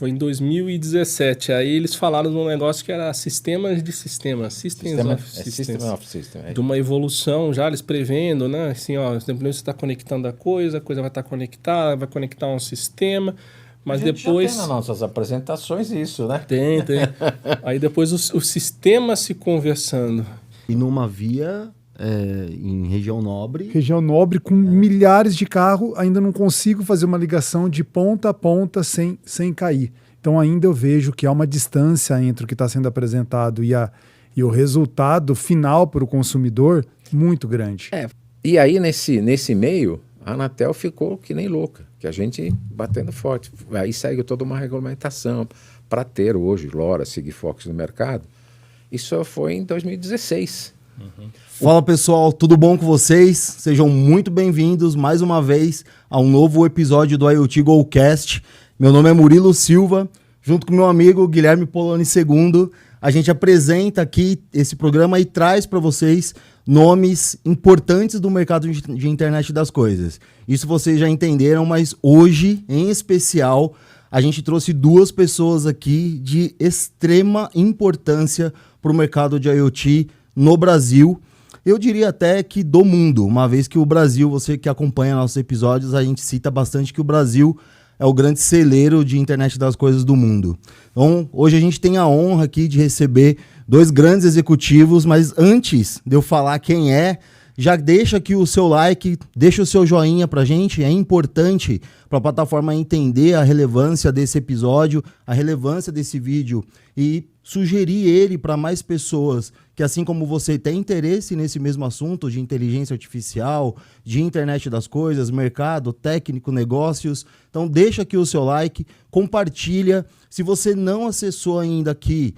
foi em 2017. Aí eles falaram de um negócio que era sistemas de sistemas. Systems of Systems. De uma evolução já, eles prevendo, né? Assim, ó, você está conectando a coisa vai estar conectada, vai conectar um sistema, mas a gente depois... já tem nas nossas apresentações isso, né? Tem. Aí depois o sistema se conversando. E numa via... em região nobre. Região nobre, com milhares de carros, ainda não consigo fazer uma ligação de ponta a ponta sem cair. Então ainda eu vejo que há uma distância entre o que está sendo apresentado e o resultado final para o consumidor muito grande. E aí, nesse meio, a Anatel ficou que nem louca, que a gente batendo forte. Aí segue toda uma regulamentação para ter hoje LoRa, Sigfox no mercado. Isso foi em 2016. Fala pessoal, tudo bom com vocês? Sejam muito bem-vindos mais uma vez a um novo episódio do IoT GoCast. Meu nome é Murilo Silva, junto com meu amigo Guilherme Poloni II. A gente apresenta aqui esse programa e traz para vocês nomes importantes do mercado de internet das coisas. Isso vocês já entenderam, mas hoje, em especial, a gente trouxe duas pessoas aqui de extrema importância para o mercado de IoT no Brasil, eu diria até que do mundo, uma vez que o Brasil, você que acompanha nossos episódios, a gente cita bastante que o Brasil é o grande celeiro de internet das coisas do mundo. Então, hoje a gente tem a honra aqui de receber dois grandes executivos, mas antes de eu falar quem é, já deixa aqui o seu like, deixa o seu joinha pra gente, é importante para a plataforma entender a relevância desse episódio, a relevância desse vídeo e sugerir ele para mais pessoas que, assim como você, tem interesse nesse mesmo assunto de inteligência artificial, de internet das coisas, mercado, técnico, negócios. Então deixa aqui o seu like, compartilha. Se você não acessou ainda aqui,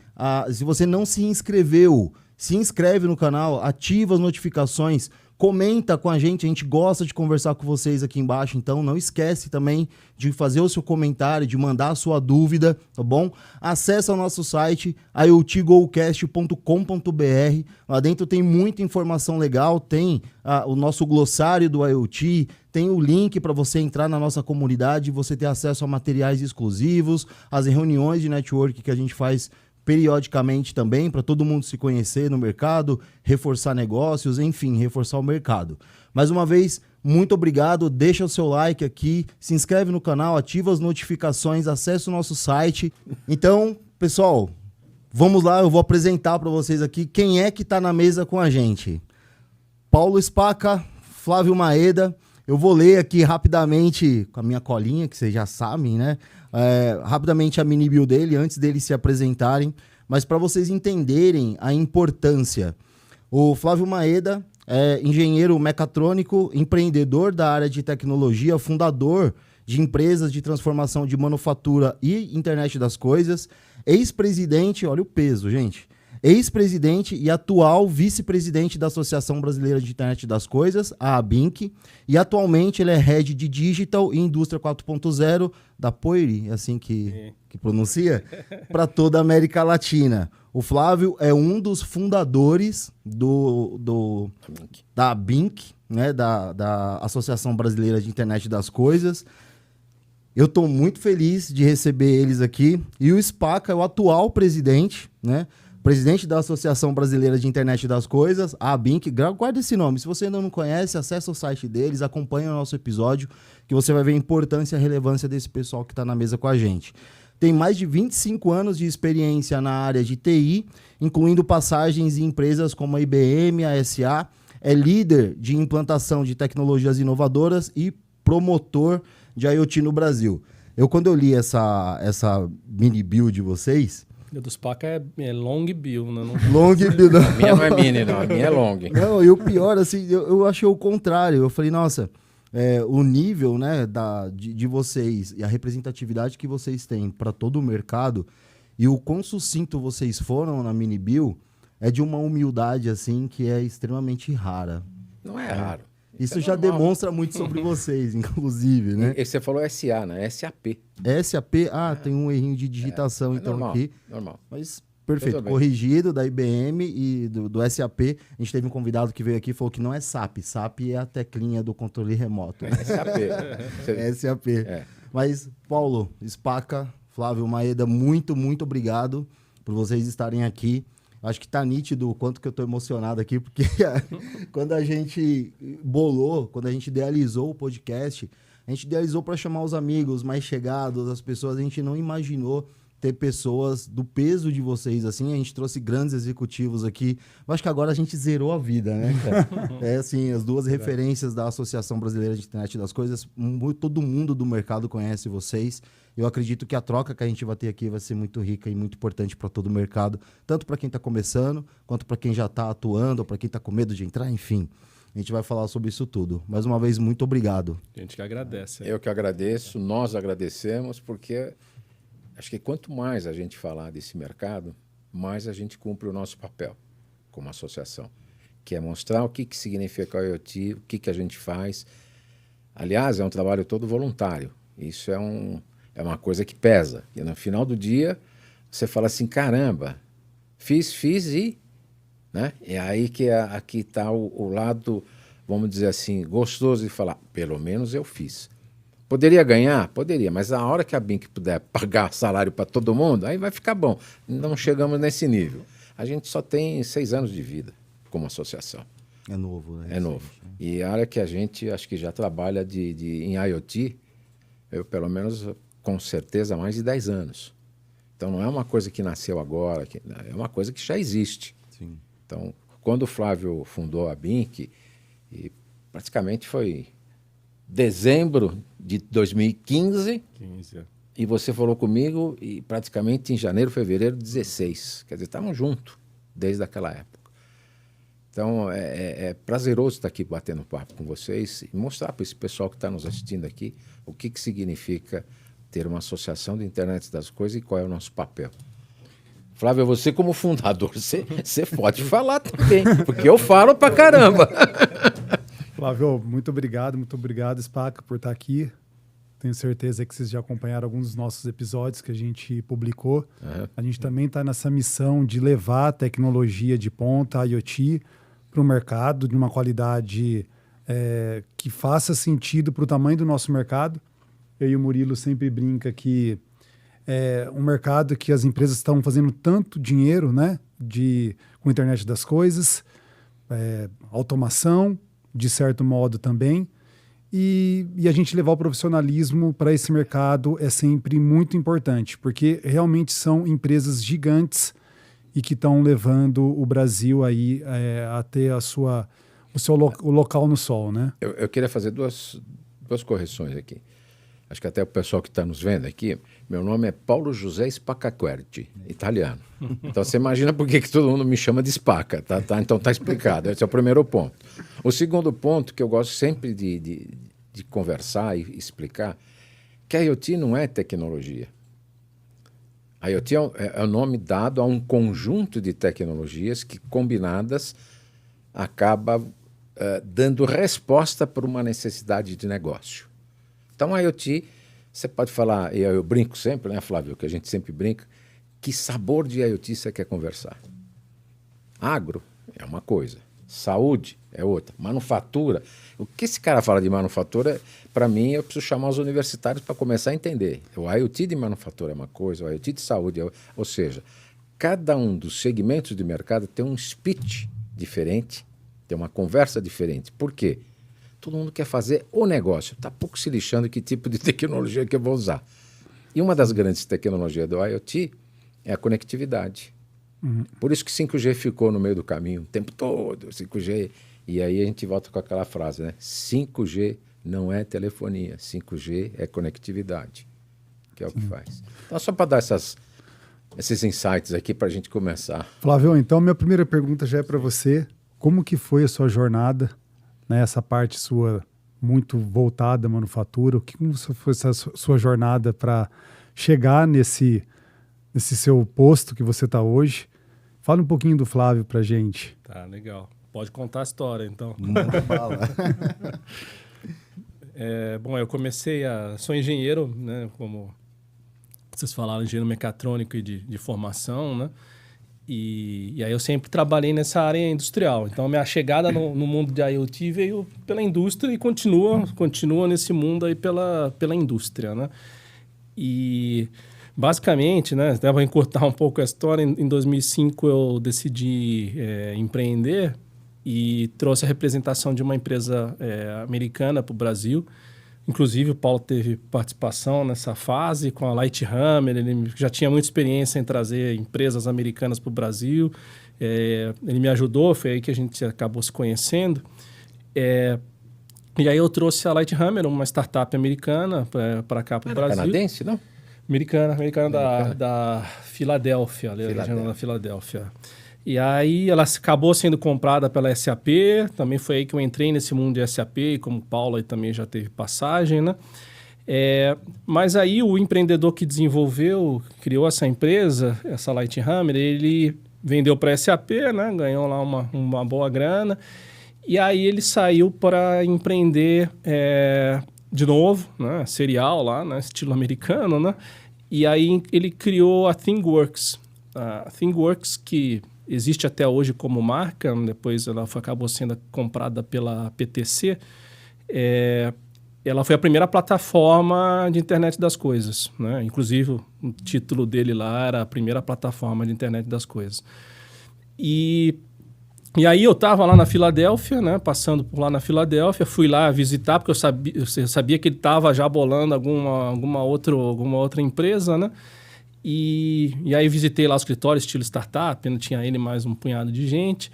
se você não se inscreveu, se inscreve no canal, ativa as notificações, comenta com a gente gosta de conversar com vocês aqui embaixo, então não esquece também de fazer o seu comentário, de mandar a sua dúvida, tá bom? Acesse o nosso site, iotgocast.com.br, lá dentro tem muita informação legal, tem o nosso glossário do IoT, tem o link para você entrar na nossa comunidade, você ter acesso a materiais exclusivos, as reuniões de network que a gente faz periodicamente também, para todo mundo se conhecer no mercado, reforçar negócios, enfim, reforçar o mercado. Mais uma vez, muito obrigado, deixa o seu like aqui, se inscreve no canal, ativa as notificações, acessa o nosso site. Então, pessoal, vamos lá, eu vou apresentar para vocês aqui quem é que está na mesa com a gente. Paulo Spaca, Flávio Maeda. Eu vou ler aqui rapidamente, com a minha colinha, que vocês já sabem, né? Rapidamente a mini bio dele, antes deles se apresentarem, mas para vocês entenderem a importância. O Flávio Maeda é engenheiro mecatrônico, empreendedor da área de tecnologia, fundador de empresas de transformação de manufatura e internet das coisas, ex-presidente, olha o peso, gente, ex-presidente e atual vice-presidente da Associação Brasileira de Internet das Coisas, a ABINC, e atualmente ele é Head de Digital e Indústria 4.0 da Poiri, é assim que pronuncia, para toda a América Latina. O Flávio é um dos fundadores da ABINC, né, da Associação Brasileira de Internet das Coisas. Eu estou muito feliz de receber eles aqui. E o Spaca é o atual presidente, né? Presidente da Associação Brasileira de Internet das Coisas, a ABINC. Guarda esse nome. Se você ainda não conhece, acessa o site deles, acompanha o nosso episódio, que você vai ver a importância e a relevância desse pessoal que está na mesa com a gente. Tem mais de 25 anos de experiência na área de TI, incluindo passagens em empresas como a IBM, a SA. É líder de implantação de tecnologias inovadoras e promotor de IoT no Brasil. Quando eu li essa mini bio de vocês... A dos Spaca é long bill, né? Long bill, não. A minha não é mini, não. A minha é long. Não, e o pior, assim, eu achei o contrário. Eu falei, nossa, o nível, né, de vocês e a representatividade que vocês têm para todo o mercado e o quão sucinto vocês foram na mini bio é de uma humildade, assim, que é extremamente rara. Não é raro. Isso já demonstra muito sobre vocês, inclusive, né? E você falou SA, né? SAP. SAP, tem um errinho de digitação, então, normal, aqui. Normal. Mas, perfeito. Corrigido da IBM e do SAP. A gente teve um convidado que veio aqui e falou que não é SAP. SAP é a teclinha do controle remoto. SAP. SAP. Mas, Paulo, Spaca, Flávio, Maeda, muito, muito obrigado por vocês estarem aqui. Acho que tá nítido o quanto que eu tô emocionado aqui, porque quando a gente bolou, quando a gente idealizou o podcast, a gente idealizou para chamar os amigos mais chegados, as pessoas, a gente não imaginou ter pessoas do peso de vocês, assim, a gente trouxe grandes executivos aqui. Eu acho que agora a gente zerou a vida, né, cara? Assim, as duas referências da Associação Brasileira de Internet das Coisas, todo mundo do mercado conhece vocês. Eu acredito que a troca que a gente vai ter aqui vai ser muito rica e muito importante para todo o mercado, tanto para quem está começando, quanto para quem já está atuando, ou para quem está com medo de entrar, enfim. A gente vai falar sobre isso tudo. Mais uma vez, muito obrigado. A gente que agradece. Eu que agradeço, nós agradecemos, porque acho que quanto mais a gente falar desse mercado, mais a gente cumpre o nosso papel como associação, que é mostrar o que significa o IoT, o que a gente faz. Aliás, é um trabalho todo voluntário. Isso é uma coisa que pesa. E no final do dia, você fala assim, caramba, fiz e... Né? É aí que aqui está o lado, vamos dizer assim, gostoso de falar, pelo menos eu fiz. Poderia ganhar? Poderia, mas a hora que a BINC puder pagar salário para todo mundo, aí vai ficar bom. Não chegamos nesse nível. A gente só tem 6 anos de vida como associação. É novo, né? É novo. E a área que a gente, acho que já trabalha em IoT, eu pelo menos, com certeza, há mais de 10 anos. Então não é uma coisa que nasceu agora, é uma coisa que já existe. Sim. Então, quando o Flávio fundou a BINC, e praticamente foi dezembro de 2015, e você falou comigo e praticamente em janeiro, fevereiro de 16. Quer dizer, estavam juntos desde aquela época. Então, é prazeroso estar aqui batendo papo com vocês e mostrar para esse pessoal que está nos assistindo aqui o que significa ter uma associação de internet das coisas e qual é o nosso papel. Flávio, você como fundador, você pode falar também, porque eu falo pra caramba. Flávio, muito obrigado, Spaca, por estar aqui. Tenho certeza que vocês já acompanharam alguns dos nossos episódios que a gente publicou. Uhum. A gente também está nessa missão de levar a tecnologia de ponta, a IoT, para o mercado de uma qualidade que faça sentido para o tamanho do nosso mercado. Eu e o Murilo sempre brinca que é um mercado que as empresas estão fazendo tanto dinheiro, né, com a internet das coisas, automação, de certo modo também, e a gente levar o profissionalismo para esse mercado é sempre muito importante, porque realmente são empresas gigantes e que estão levando o Brasil aí a ter o seu local no sol, né? Eu queria fazer duas correções aqui. Acho que até o pessoal que está nos vendo aqui, meu nome é Paulo José Spaccaquerti, italiano. Então você imagina por que todo mundo me chama de Spaca, tá? Então está explicado, esse é o primeiro ponto. O segundo ponto, que eu gosto sempre de conversar e explicar, que a IoT não é tecnologia. A IoT é o nome dado a um conjunto de tecnologias que, combinadas, acaba dando resposta para uma necessidade de negócio. Então, a IoT, você pode falar, e eu brinco sempre, né, Flávio, que a gente sempre brinca, que sabor de IoT você quer conversar? Agro é uma coisa, saúde é outra, manufatura. O que esse cara fala de manufatura, para mim, eu preciso chamar os universitários para começar a entender. O IoT de manufatura é uma coisa, o IoT de saúde é outra. Ou seja, cada um dos segmentos de mercado tem um speech diferente, tem uma conversa diferente. Por quê? Todo mundo quer fazer o negócio. Está pouco se lixando que tipo de tecnologia que eu vou usar. E uma das grandes tecnologias do IoT é a conectividade. Uhum. Por isso que 5G ficou no meio do caminho o tempo todo, 5G. E aí a gente volta com aquela frase, né? 5G não é telefonia, 5G é conectividade, que é o que faz. Então, só para dar esses insights aqui para a gente começar. Flávio, então minha primeira pergunta já é para você. Como que foi a sua jornada? Né, essa parte sua muito voltada à manufatura, como foi essa sua jornada para chegar nesse seu posto que você está hoje? Fala um pouquinho do Flávio para gente. Tá, legal. Pode contar a história, então. Manda bala. Bom, eu sou engenheiro, né, como vocês falaram, engenheiro mecatrônico e de formação, né? E aí eu sempre trabalhei nessa área industrial. Então, a minha chegada no mundo de IoT veio pela indústria e continua nesse mundo aí pela indústria, né? Basicamente, né, vou encurtar um pouco a história, em 2005 eu decidi empreender e trouxe a representação de uma empresa americana para o Brasil. Inclusive, o Paulo teve participação nessa fase com a Lighthammer, ele já tinha muita experiência em trazer empresas americanas para o Brasil. Ele me ajudou, foi aí que a gente acabou se conhecendo. E aí eu trouxe a Lighthammer, uma startup americana, para cá, para o Brasil. Canadense, não? Americana da Filadélfia, região da Filadélfia. E aí ela acabou sendo comprada pela SAP, também foi aí que eu entrei nesse mundo de SAP, como o Paulo aí também já teve passagem, né? Mas aí o empreendedor que criou essa empresa, essa Lighthammer, ele vendeu para a SAP, né? Ganhou lá uma boa grana, e aí ele saiu para empreender de novo, né? Serial lá, né? Estilo americano, né? E aí ele criou a ThingWorx. A ThingWorx, que existe até hoje como marca, depois ela acabou sendo comprada pela PTC. Ela foi a primeira plataforma de internet das coisas, né? Inclusive, o título dele lá era a primeira plataforma de internet das coisas. E aí eu estava lá na Filadélfia, né? Passando por lá na Filadélfia, fui lá visitar, porque eu sabia que ele estava já bolando alguma outra empresa, né? E aí visitei lá o escritório, estilo startup, não tinha ele mais um punhado de gente.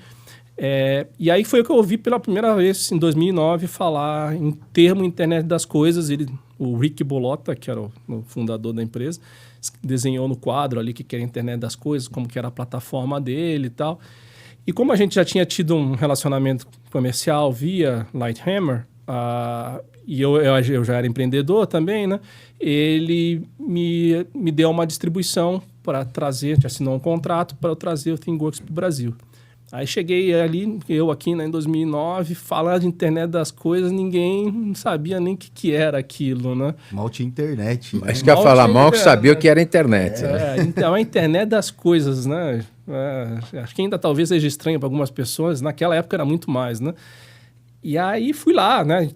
E aí foi o que eu ouvi pela primeira vez, em 2009, falar em termo internet das coisas. O Rick Bolota, que era o fundador da empresa, desenhou no quadro ali que era a internet das coisas, como que era a plataforma dele e tal. E como a gente já tinha tido um relacionamento comercial via Lighthammer, e eu já era empreendedor também, né? Ele me deu uma distribuição para trazer, assinou um contrato para eu trazer o ThingWorx para o Brasil. Aí cheguei ali, eu aqui, né, em 2009, falar de internet das coisas, ninguém sabia nem o que era aquilo, né? Mal tinha internet. Mas quer falar mal que sabia o que era internet. Então, a internet das coisas, né? Acho que ainda talvez seja estranho para algumas pessoas, naquela época era muito mais, né? E aí fui lá, né?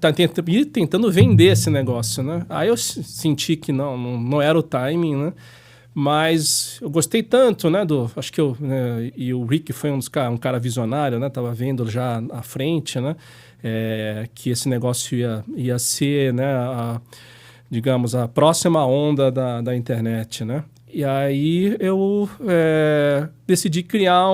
Tentando vender esse negócio, né? Aí eu senti que não era o timing, né? Mas eu gostei tanto, né? Acho que e o Rick foi um cara visionário, né? Tava vendo já à frente, né? Que esse negócio ia ser, né? Digamos, a próxima onda da internet, né? E aí eu decidi criar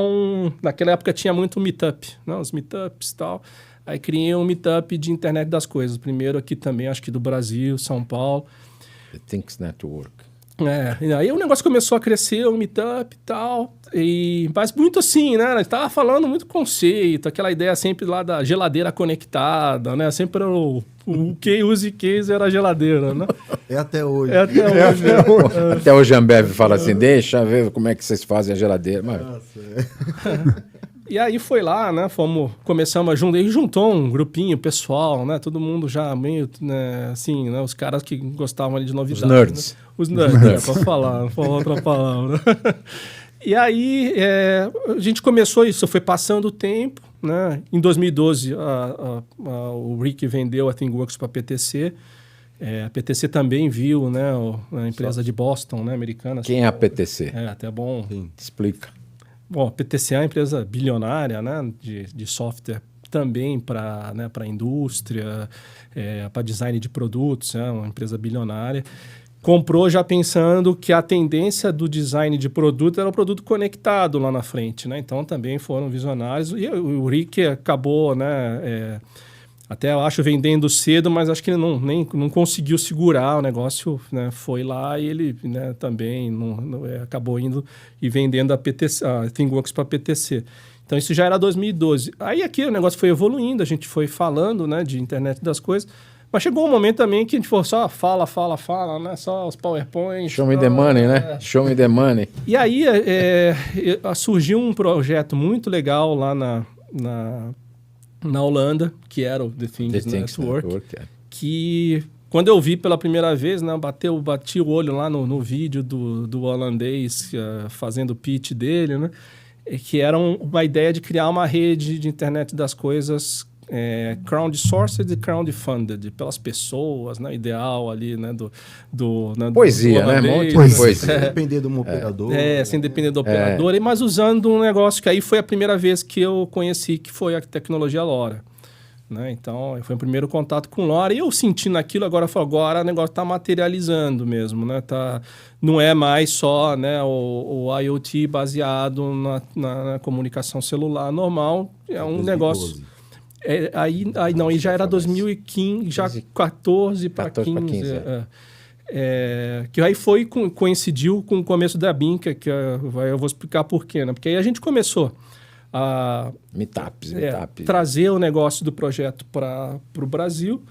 naquela época tinha muito meetup, né? Os meetups e tal. Aí criei um meetup de internet das coisas. Primeiro aqui também, acho que do Brasil, São Paulo. The Things Network. E aí o negócio começou a crescer, o meetup e tal. Mas muito assim, né? A gente tava falando muito conceito, aquela ideia sempre lá da geladeira conectada, né? Sempre o use case era a geladeira, né? Até hoje. Até hoje a Ambev fala assim, deixa eu ver como é que vocês fazem a geladeira. Mas... E aí foi lá, né? Começamos a juntar. E juntou um grupinho pessoal, né? Todo mundo já meio, né? Assim, né? Os caras que gostavam ali de novidades. Os nerds. Né? Os nerds, pra falar outra palavra. E aí a gente começou isso, foi passando o tempo, né? Em 2012, o Rick vendeu a ThingWorx para a PTC. A PTC também viu, né? A empresa de Boston, né? Americana. Quem é a PTC? Até bom. Sim. Explica. Bom, a PTC é uma empresa bilionária, né, de software também para, né, para a indústria, para design de produtos, é uma empresa bilionária. Comprou já pensando que a tendência do design de produto era o produto conectado lá na frente, né? Então também foram visionários. E o Rick acabou, né, até eu acho vendendo cedo, mas acho que ele não conseguiu segurar o negócio, né? Foi lá e ele, né, também acabou indo e vendendo a ThingWorx para a PTC. Então isso já era 2012. Aí aqui o negócio foi evoluindo, a gente foi falando, né, de internet das coisas, mas chegou um momento também que a gente falou só fala, né? Só os PowerPoints. Show me the money, né? Show me the money. E aí surgiu um projeto muito legal lá na Holanda, que era o The Things Network, que quando eu vi pela primeira vez, né, bati o olho lá no vídeo do holandês fazendo o pitch dele, né, que era uma ideia de criar uma rede de internet das coisas crowdsourced e crowdfunded, pelas pessoas, né? Ideal ali, né? Poesia, né? Um monte de poesia. Sem depender de uma operadora. Sem depender do operador, mas usando um negócio que aí foi a primeira vez que eu conheci, que foi a tecnologia LoRa. Né? Então, foi o primeiro contato com LoRa. E eu sentindo aquilo, agora o negócio está materializando mesmo. Né? Não é mais só, né, o IoT baseado na comunicação celular normal. É um negócio... Aí já era 2015, já 14 para 15. Que aí coincidiu com o começo da Binca, que eu vou explicar por quê. Né? Porque aí a gente começou a Meetups. trazer o negócio do projeto para o Brasil.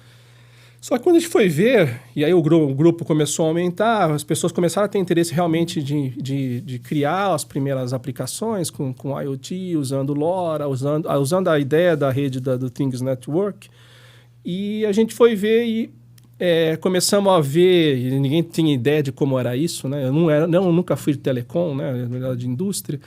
Só que quando a gente foi ver, e aí o grupo começou a aumentar, as pessoas começaram a ter interesse realmente de criar as primeiras aplicações com IoT, usando LoRa, usando a ideia da rede do Things Network. E a gente foi ver e começamos a ver, e ninguém tinha ideia de como era isso, né? Eu nunca fui de telecom, né? De indústria.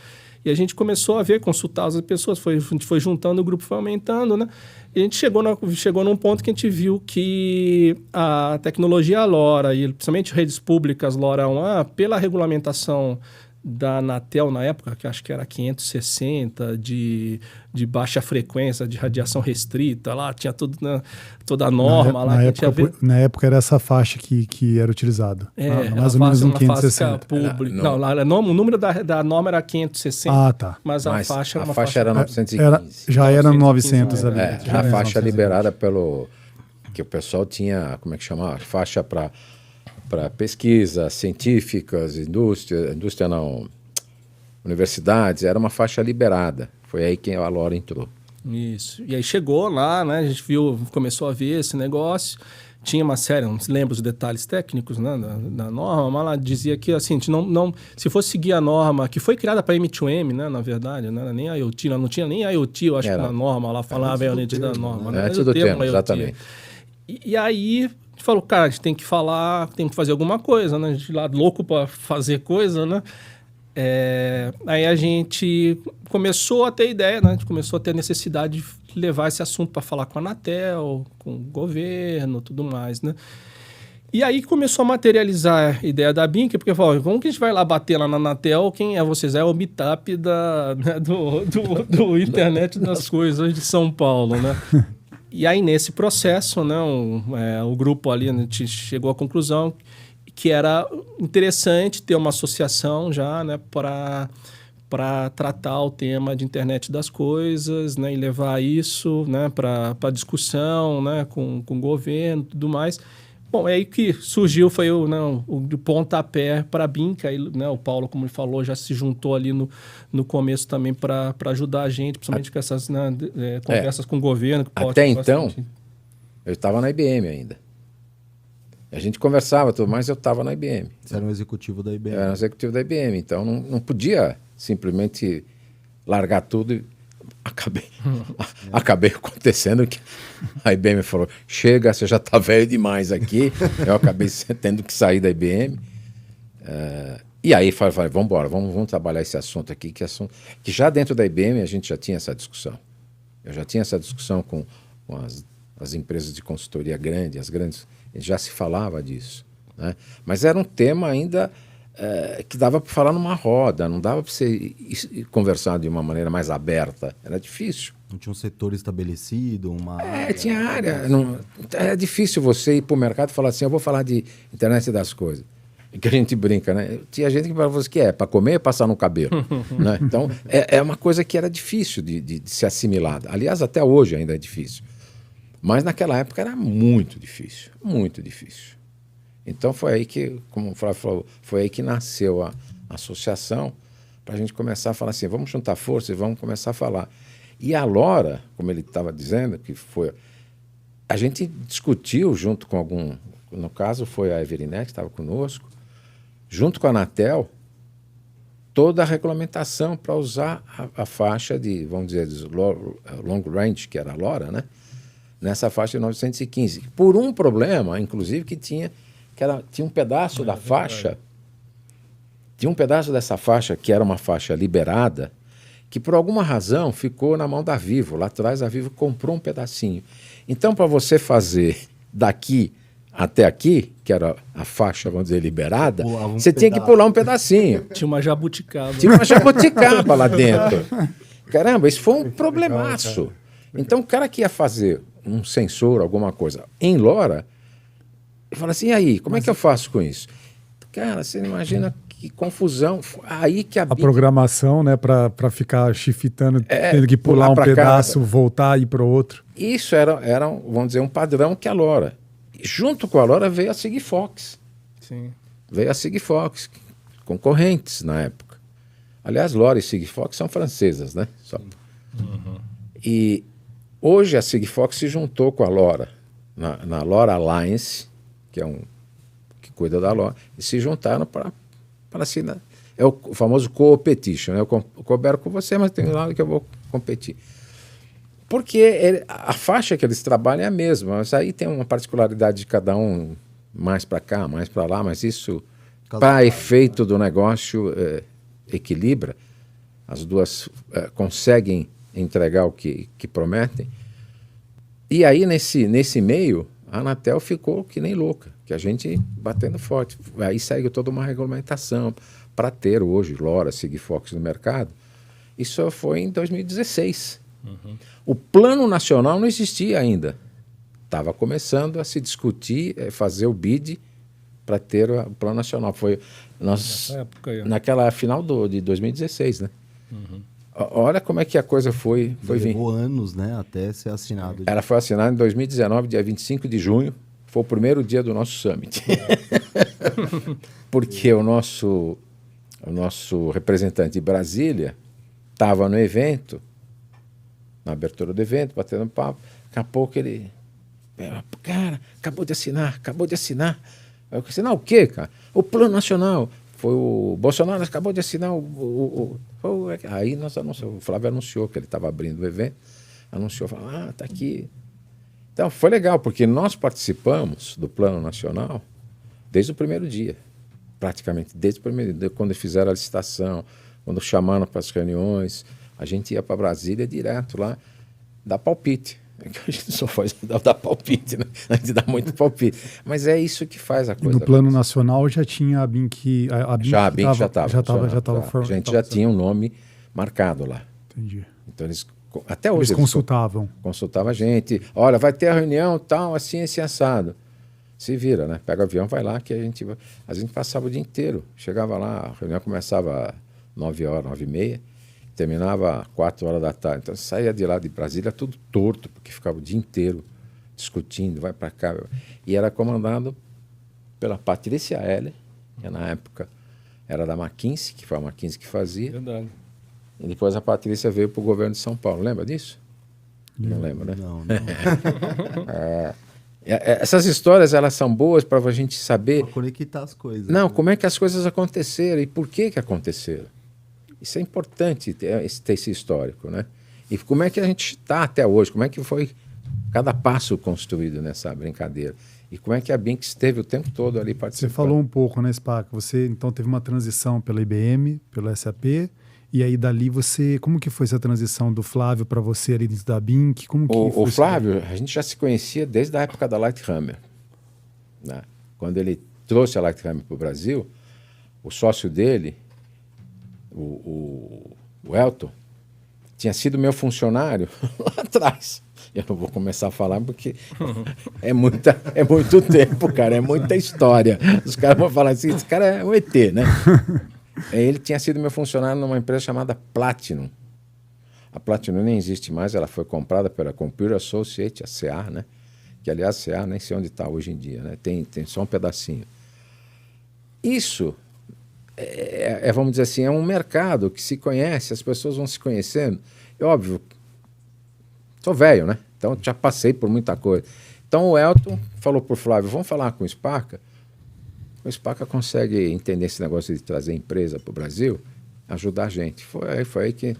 E a gente começou a ver, consultar as pessoas, a gente foi juntando, o grupo foi aumentando, né? E a gente chegou num ponto que a gente viu que a tecnologia LoRa, e principalmente redes públicas LoRa 1A, pela regulamentação da Anatel na época, que acho que era 560, de baixa frequência, de radiação restrita, lá tinha toda a norma. Na época era essa faixa que era utilizada. Mais ou menos um 560. O número da norma era 560, mas a faixa era uma faixa... era 915. Já era 900 ali. A faixa liberada pelo... que o pessoal tinha, como é que chama? Faixa para pesquisas científicas, universidades, era uma faixa liberada. Foi aí que a LoRa entrou. Isso. E aí chegou lá, né? A gente começou a ver esse negócio. Tinha uma série, não se lembra os detalhes técnicos, né, da norma, mas ela dizia que assim, se fosse seguir a norma, que foi criada para M2M, né, na verdade, não era nem IoT, não tinha nem IoT, eu acho que na norma, lá falava realmente da norma. Antes do termo, exatamente. E aí... A gente falou, cara, a gente tem que fazer alguma coisa, né? A gente lá louco para fazer coisa, né? Aí a gente começou a ter ideia, né? A gente começou a ter necessidade de levar esse assunto para falar com a Anatel, com o governo, tudo mais, né? E aí começou a materializar a ideia da Binca, porque falou, como que a gente vai lá bater lá na Anatel? Quem é vocês? É o meetup do Internet das Coisas de São Paulo, né? E aí, nesse processo, né, o grupo ali, a gente chegou à conclusão que era interessante ter uma associação já, né, para tratar o tema de internet das coisas, né, e levar isso, né, para discussão, né, com o governo e tudo mais. Bom, é aí que surgiu, foi o pontapé para a Binca, aí, né, o Paulo, como ele falou, já se juntou ali no começo também para ajudar a gente, principalmente com essas conversas com o governo. Até então, eu estava na IBM ainda. A gente conversava tudo, mas eu estava na IBM. Você era um executivo da IBM. Eu era um executivo da IBM, então não podia simplesmente largar tudo e... Acabei acontecendo que a IBM falou, chega, você já está velho demais aqui. Eu acabei tendo que sair da IBM. E aí falei, vamos embora, vamos trabalhar esse assunto aqui, que já dentro da IBM a gente já tinha essa discussão. Eu já tinha essa discussão com as empresas de consultoria grande, as grandes, já se falava disso, né? Mas era um tema ainda... que dava para falar numa roda, não dava para você conversar de uma maneira mais aberta, era difícil. Não tinha um setor estabelecido, uma área... tinha área. É difícil você ir para o mercado e falar assim, eu vou falar de internet das coisas. Que a gente brinca, né? Tinha gente que falava que para comer, passar no cabelo. Né? Então, é uma coisa que era difícil de ser assimilada. Aliás, até hoje ainda é difícil. Mas naquela época era muito difícil, muito difícil. Então foi aí que, como o Flávio falou, foi aí que nasceu a associação para a gente começar a falar assim, vamos juntar forças e vamos começar a falar. E a LoRa, como ele estava dizendo, que foi... A gente discutiu junto com no caso foi a Evernet que estava conosco, junto com a Anatel, toda a regulamentação para usar a faixa de, vamos dizer, long range, que era a LoRa, né? Nessa faixa de 915. Por um problema, inclusive, que tinha um pedaço da faixa, tinha um pedaço dessa faixa que era uma faixa liberada, que por alguma razão ficou na mão da Vivo. Lá atrás a Vivo comprou um pedacinho. Então, para você fazer daqui até aqui, que era a faixa, vamos dizer, liberada, você tinha que pular um pedacinho. Tinha uma jabuticaba. Tinha uma jabuticaba lá dentro. Caramba, isso foi um problemaço. Então, o cara que ia fazer um sensor, alguma coisa, em LoRa, ele fala assim, e aí, como é que eu faço com isso? Cara, você não imagina que confusão. Aí que a programação, né, para ficar shiftando, tendo que pular um pedaço, voltar e ir para o outro. Isso era, vamos dizer, um padrão que a LoRa. Junto com a LoRa veio a Sigfox. Sim. Veio a Sigfox, concorrentes na época. Aliás, LoRa e Sigfox são francesas, né? E hoje a Sigfox se juntou com a LoRa, na LoRa Alliance, que é que cuida da LoRa, e se juntaram para assim, né? É o famoso co-petition, né? Eu coopero com você, mas tem um lado que eu vou competir. Porque a faixa que eles trabalham é a mesma, mas aí tem uma particularidade de cada um, mais para cá, mais para lá, mas isso, para efeito do negócio, equilibra. As duas conseguem entregar o que prometem. E aí, nesse meio, a Anatel ficou que nem louca, que a gente batendo forte. Aí segue toda uma regulamentação para ter hoje LoRa, Sigfox no mercado. Isso foi em 2016. O plano nacional não existia ainda. Estava começando a se discutir, fazer o bid para ter o plano nacional. Foi naquela final de 2016, né? Olha como é que a coisa foi Levou anos, né, até ser assinado. Ela foi assinada em 2019, dia 25 de junho. Foi o primeiro dia do nosso summit. Porque o nosso representante de Brasília estava no evento, na abertura do evento, batendo papo. Daqui a pouco ele... Cara, acabou de assinar. Eu disse, não, o quê, cara? O Plano Nacional. Foi o Bolsonaro, acabou de assinar Aí o Flávio anunciou que ele estava abrindo o evento. Anunciou, falou, tá aqui. Então, foi legal, porque nós participamos do Plano Nacional desde o primeiro dia. Praticamente, desde o primeiro dia, quando fizeram a licitação, quando chamaram para as reuniões. A gente ia para Brasília direto lá, dar palpite. A gente só faz dar palpite, né? A gente dá muito palpite. Mas é isso que faz a coisa. E no plano nacional já tinha a BINC... A BINC já estava. A gente já tinha um nome marcado lá. Entendi. Então até hoje eles consultavam. Consultavam a gente. Olha, vai ter a reunião, tal, assim, esse assado. Se vira, né? Pega o avião, vai lá, que a gente passava o dia inteiro. Chegava lá, a reunião começava às 9 horas, 9h30. Terminava às 4 horas da tarde. Então, saía de lá de Brasília tudo torto, porque ficava o dia inteiro discutindo, vai para cá. E era comandado pela Patrícia Heller, que na época era da McKinsey, que foi a McKinsey que fazia. Verdade. E depois a Patrícia veio para o governo de São Paulo. Lembra disso? Não lembra, né? Não. Essas histórias, elas são boas para a gente saber... Pra conectar as coisas. Não, como é que as coisas aconteceram e por que aconteceram. Isso é importante ter esse histórico, né? E como é que a gente está até hoje? Como é que foi cada passo construído nessa brincadeira? E como é que a BINC esteve o tempo todo ali participando? Você falou um pouco, né, Spaca? Você, então, teve uma transição pela IBM, pelo SAP, e aí dali você... Como que foi essa transição do Flávio para você ali dentro da BINC? O Flávio, a gente já se conhecia desde a época da Lighthammer, né? Quando ele trouxe a Lighthammer para o Brasil, o sócio dele... O Elton tinha sido meu funcionário lá atrás. Eu não vou começar a falar porque é muito tempo, cara, é muita história. Os caras vão falar assim, esse cara é um ET, né? Ele tinha sido meu funcionário numa empresa chamada Platinum. A Platinum nem existe mais, ela foi comprada pela Computer Associates, a CA, né? Que, aliás, a CA nem sei onde está hoje em dia, né? Tem só um pedacinho. Isso... vamos dizer assim, é um mercado que se conhece, as pessoas vão se conhecendo. É óbvio, sou velho, né? Então já passei por muita coisa. Então o Elton falou para o Flávio, vamos falar com o Spaca? O Spaca consegue entender esse negócio de trazer empresa para o Brasil, ajudar a gente. Foi aí que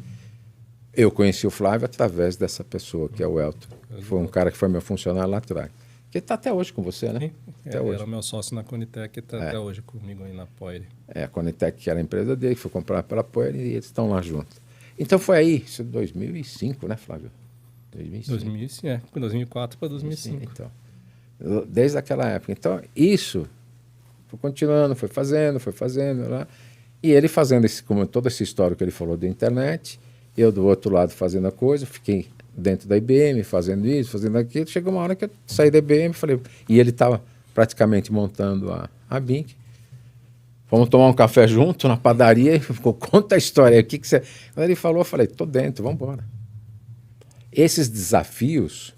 eu conheci o Flávio através dessa pessoa, que é o Elton. Foi um cara que foi meu funcionário lá atrás. Que está até hoje com você, né? Sim, até hoje. Era meu sócio na Conitec e está até hoje comigo aí na Poire. A Conitec, que era a empresa dele, que foi comprada pela Poire, e eles estão lá juntos. Então foi aí, isso 2005, né, Flávio? 2005, 2004 para 2005. Então, desde aquela época. Então, isso foi continuando, foi fazendo lá. E ele fazendo como toda essa história que ele falou da internet, eu do outro lado fazendo a coisa, fiquei dentro da IBM, fazendo isso, fazendo aquilo. Chegou uma hora que eu saí da IBM, falei, e ele estava praticamente montando a BINC. Fomos tomar um café junto na padaria e ficou, conta a história. O que você... Quando ele falou, eu falei, tô dentro, vamos embora. Esses desafios,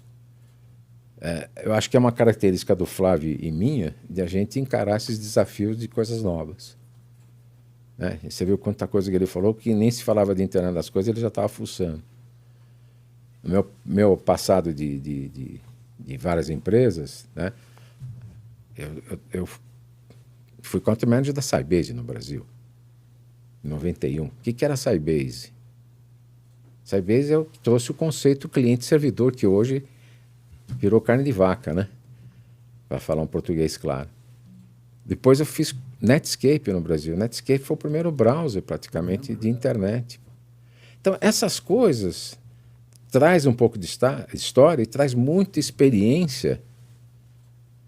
eu acho que é uma característica do Flávio e minha, de a gente encarar esses desafios de coisas novas. Né? Você viu quanta coisa que ele falou, que nem se falava de internet das coisas, ele já estava fuçando. No meu passado de várias empresas, né? Eu fui country manager da Sybase no Brasil, em 91. O que era a Sybase? Sybase é o que trouxe o conceito cliente-servidor, que hoje virou carne de vaca, né? Para falar um português claro. Depois eu fiz Netscape no Brasil. Netscape foi o primeiro browser, praticamente, de internet. Então, essas coisas traz um pouco de história e traz muita experiência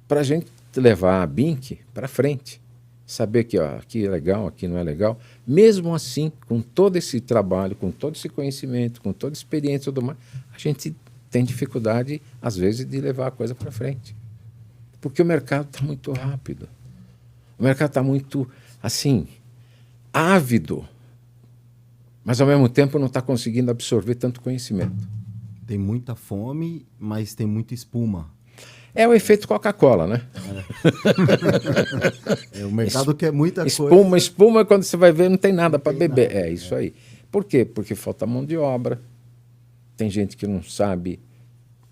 para a gente levar a BINC para frente. Saber que aqui é legal, aqui não é legal. Mesmo assim, com todo esse trabalho, com todo esse conhecimento, com toda a experiência e tudo mais, a gente tem dificuldade, às vezes, de levar a coisa para frente. Porque o mercado está muito rápido. O mercado está muito, assim, ávido, mas, ao mesmo tempo, não está conseguindo absorver tanto conhecimento. Tem muita fome, mas tem muita espuma. É o efeito Coca-Cola, né? O mercado quer muita coisa. Espuma, quando você vai ver, não tem nada para beber. É isso aí. Por quê? Porque falta mão de obra. Tem gente que não sabe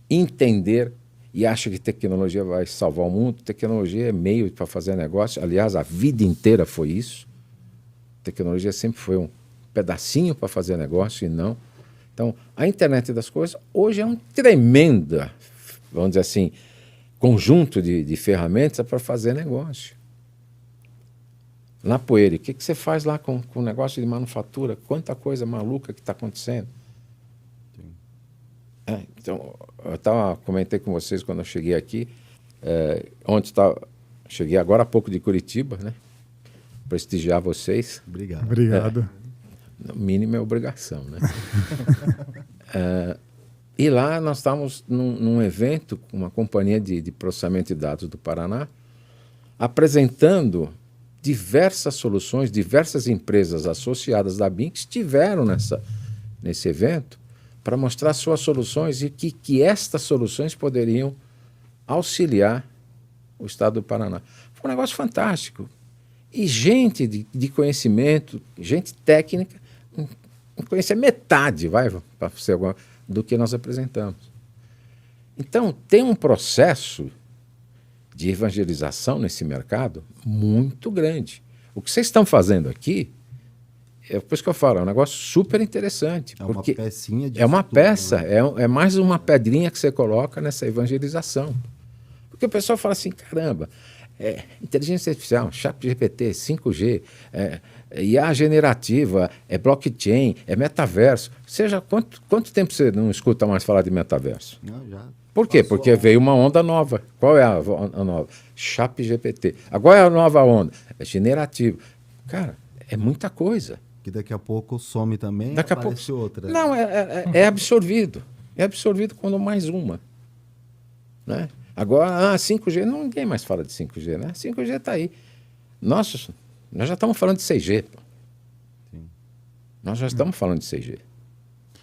entender e acha que tecnologia vai salvar o mundo. Tecnologia é meio para fazer negócio. Aliás, a vida inteira foi isso. Tecnologia sempre foi um pedacinho para fazer negócio e não. Então, a internet das coisas hoje é um tremenda, vamos dizer assim, conjunto de ferramentas para fazer negócio. Na Poeira, o que você faz lá com o negócio de manufatura? Quanta coisa maluca que está acontecendo. Então, eu comentei com vocês quando eu cheguei aqui, cheguei agora há pouco de Curitiba, né? Prestigiar vocês. Obrigado. No mínimo é obrigação, né? E lá nós estávamos num evento com uma companhia de processamento de dados do Paraná, apresentando diversas soluções, diversas empresas associadas da BINC estiveram nesse evento para mostrar suas soluções e que estas soluções poderiam auxiliar o Estado do Paraná. Foi um negócio fantástico. E gente de conhecimento, gente técnica, não conhecia metade, para ser alguma, do que nós apresentamos. Então, tem um processo de evangelização nesse mercado muito grande. O que vocês estão fazendo aqui, por isso que eu falo, é um negócio super interessante. É uma pecinha de É uma futuro, peça, né? é mais uma pedrinha que você coloca nessa evangelização. Porque o pessoal fala assim, caramba, inteligência artificial, ChatGPT, 5G, IA generativa, blockchain, metaverso. Seja, quanto tempo você não escuta mais falar de metaverso? Não, já. Por quê? Porque veio uma onda nova. Qual é a nova? ChatGPT. Agora é a nova onda? É generativa. Cara, é muita coisa. Que daqui a pouco some também, daqui aparece outra. Não, é absorvido. É absorvido quando mais uma. Né? Agora, 5G, ninguém mais fala de 5G, né? 5G está aí. Nós já estamos falando de 6G. Pô. Nós já estamos falando de 6G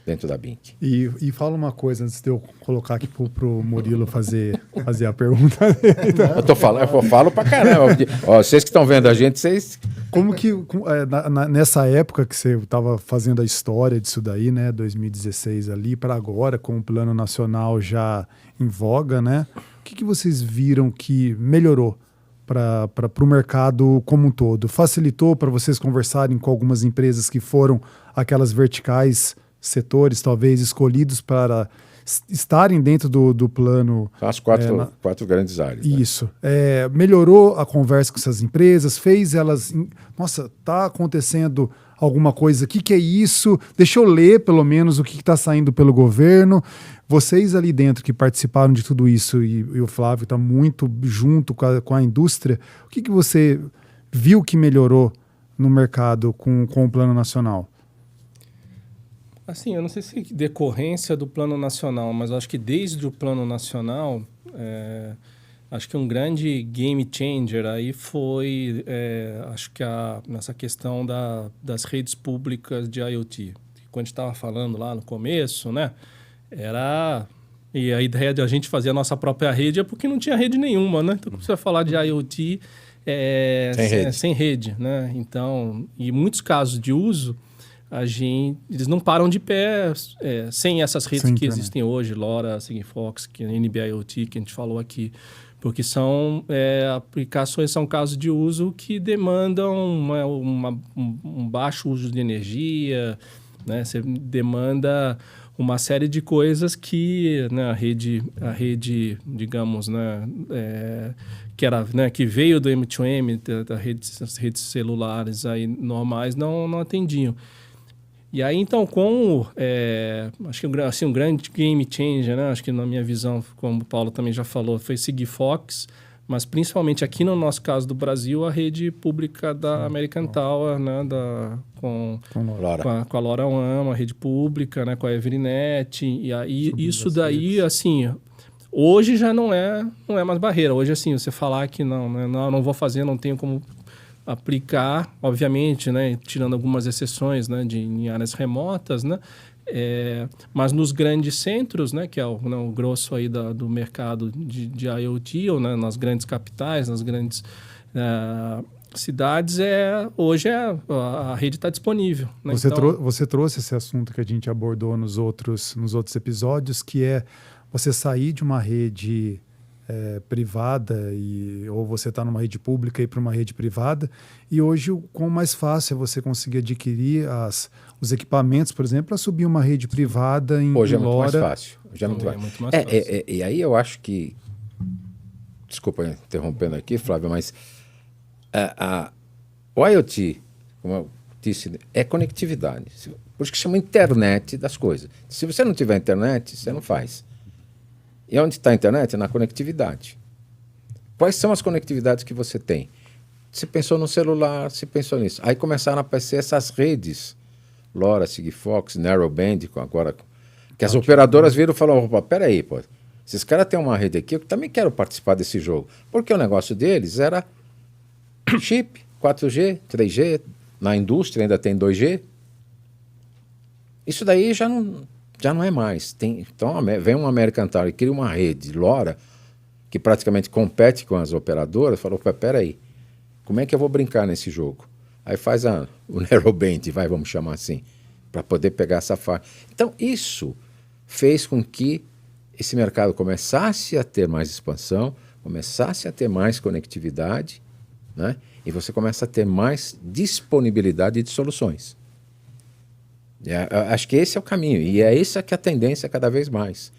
dentro da BINC. E fala uma coisa antes de eu colocar aqui pro Murilo fazer a pergunta dele. Eu falo pra caramba. Porque, vocês que estão vendo a gente, vocês... Como que, nessa época que você estava fazendo a história disso daí, né, 2016 ali, para agora, com o Plano Nacional já em voga, né, o que vocês viram que melhorou para o mercado como um todo? Facilitou para vocês conversarem com algumas empresas que foram aquelas verticais, setores talvez escolhidos para estarem dentro do plano... São as quatro grandes áreas. Isso. Né? Melhorou a conversa com essas empresas, fez elas... Nossa, está acontecendo alguma coisa, o que é isso? Deixa eu ler, pelo menos, o que está saindo pelo governo. Vocês ali dentro que participaram de tudo isso, e o Flávio está muito junto com a indústria, o que você viu que melhorou no mercado com o Plano Nacional? Assim, eu não sei se decorrência do Plano Nacional, mas eu acho que desde o Plano Nacional, acho que um grande game changer aí foi, acho que nessa questão das redes públicas de IoT. Quando a gente estava falando lá no começo, né, e a ideia de a gente fazer a nossa própria rede é porque não tinha rede nenhuma, né? Então, quando você vai falar de IoT, sem rede, né? Então, em muitos casos de uso, eles não param de pé sem essas redes que existem hoje, LoRa, Sigfox, NB-IoT, que a gente falou aqui, porque são aplicações, são casos de uso que demandam um baixo uso de energia, né? Você demanda uma série de coisas que, né, a rede, digamos, né, que veio do M2M, das redes celulares aí normais, não atendiam. E aí, então, acho que assim, um grande game changer, né? Acho que na minha visão, como o Paulo também já falou, foi Sigfox, mas principalmente aqui no nosso caso do Brasil, a rede pública da American Tower, né? Com a LoRaWAN, a rede pública, né? Com a Evernet. E aí, isso daí, assim, hoje já não é mais barreira. Hoje, assim, você falar que não vou fazer, não tenho como aplicar, obviamente, né, tirando algumas exceções, né, em áreas remotas, né, mas nos grandes centros, né, que é o grosso aí do mercado de IoT, ou né, nas grandes capitais, nas grandes cidades, hoje a rede está disponível. Né? Você trouxe esse assunto que a gente abordou nos outros episódios, que é você sair de uma rede privada ou você está numa rede pública e ir para uma rede privada, e hoje o quão mais fácil é você conseguir adquirir os equipamentos, por exemplo, para subir uma rede privada em hoje LoRa. É muito mais fácil. Muito mais fácil. E aí eu acho que, desculpa interrompendo aqui, Flávio, mas o IoT, como eu disse, é conectividade. Por isso que chama internet das coisas. Se você não tiver internet, você não faz. E onde está a internet? Na conectividade. Quais são as conectividades que você tem? Você pensou no celular, você pensou nisso. Aí começaram a aparecer essas redes, LoRa, Sigfox, Narrowband, agora, que as operadoras viram e falaram, opa, peraí, pô, esses caras têm uma rede aqui, eu também quero participar desse jogo. Porque o negócio deles era chip, 4G, 3G, na indústria ainda tem 2G. Isso daí já não é mais. Então, vem uma American Tower e cria uma rede LoRa que praticamente compete com as operadoras, falou, peraí, como é que eu vou brincar nesse jogo? Aí faz o Narrowband, vamos chamar assim, para poder pegar essa faixa. Então, isso fez com que esse mercado começasse a ter mais expansão, começasse a ter mais conectividade, né? E você começa a ter mais disponibilidade de soluções. Acho que esse é o caminho, e é essa que é a tendência cada vez mais.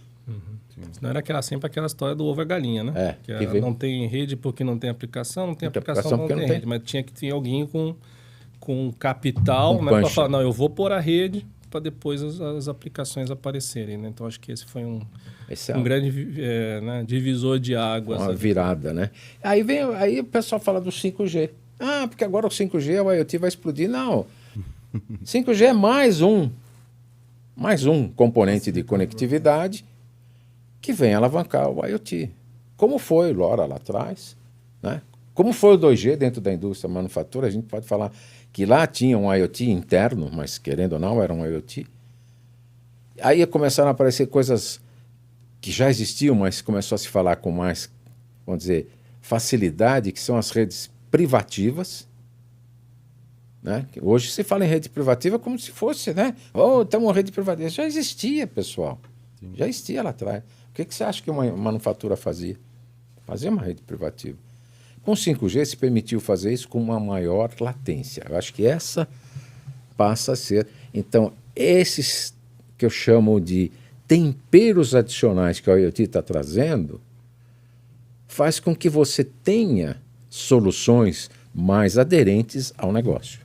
Não era sempre aquela história do ovo e galinha, né? Não tem rede porque não tem aplicação, não tem aplicação porque não tem rede. Mas tinha que ter alguém com capital, né, para falar, não, eu vou pôr a rede para depois as aplicações aparecerem. Né? Então, acho que esse foi um grande divisor de águas. Uma virada, né? Aí o pessoal fala do 5G. Ah, porque agora o 5G, o IoT vai explodir. Não. 5G é mais um componente de conectividade que vem alavancar o IoT. Como foi o LoRa lá atrás, né? Como foi o 2G dentro da indústria manufatura, a gente pode falar que lá tinha um IoT interno, mas querendo ou não, era um IoT. Aí começaram a aparecer coisas que já existiam, mas começou a se falar com mais, vamos dizer, facilidade, que são as redes privativas. Né? Hoje se fala em rede privativa como se fosse, né? Temos uma rede privativa. Já existia, pessoal. Sim. Já existia lá atrás. O que você acha que uma manufatura fazia? Fazia uma rede privativa. Com 5G se permitiu fazer isso com uma maior latência. Eu acho que essa passa a ser... Então, esses que eu chamo de temperos adicionais que o IoT está trazendo faz com que você tenha soluções mais aderentes ao negócio.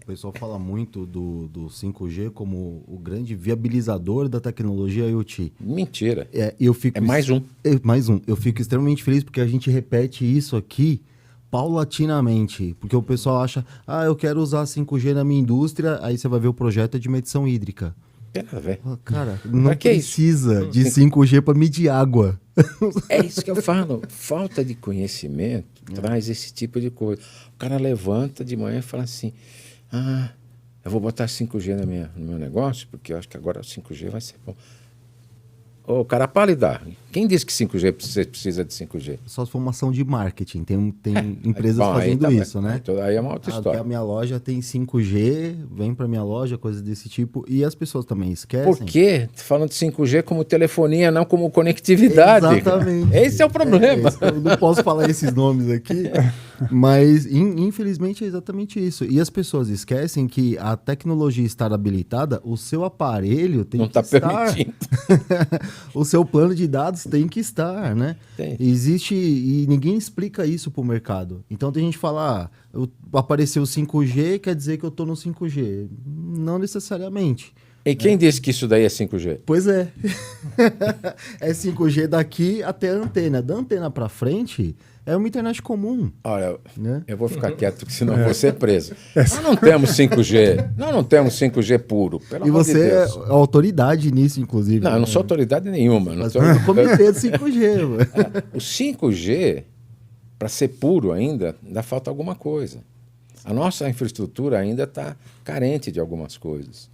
O pessoal fala muito do 5G como o grande viabilizador da tecnologia IoT. Mentira. Mais um. Mais um. Eu fico extremamente feliz porque a gente repete isso aqui paulatinamente. Porque o pessoal acha, eu quero usar 5G na minha indústria, aí você vai ver o projeto de medição hídrica. Cara, não precisa de 5G para medir água. É isso que eu falo. Falta de conhecimento traz esse tipo de coisa. O cara levanta de manhã e fala assim, eu vou botar 5G no meu negócio, porque eu acho que agora o 5G vai ser bom. Ô, cara pálida, quem disse que 5G precisa de 5G? Só se for uma ação de marketing. Tem empresas fazendo isso, né? Aí é uma outra história. A minha loja tem 5G, vem para minha loja, coisas desse tipo. E as pessoas também esquecem. Por quê? Falando de 5G como telefonia, não como conectividade. Exatamente. Esse é o problema. Eu não posso falar esses nomes aqui, mas infelizmente é exatamente isso. E as pessoas esquecem que a tecnologia estar habilitada, o seu aparelho tem não que estar... permitindo. O seu plano de dados tem que estar, né? Tem. Existe, e ninguém explica isso para o mercado. Então tem gente que fala, apareceu 5G, quer dizer que eu estou no 5G. Não necessariamente. E quem disse que isso daí é 5G? Pois é. É 5G daqui até a antena. Da antena para frente, é uma internet comum. Olha, né? Eu vou ficar quieto, porque senão eu vou ser preso. Nós não temos 5G. Nós não temos 5G puro, pelo amor de Deus. E você é autoridade nisso, inclusive. Não, eu não sou autoridade nenhuma. Mas no comitê do 5G. O 5G, para ser puro ainda falta alguma coisa. A nossa infraestrutura ainda está carente de algumas coisas.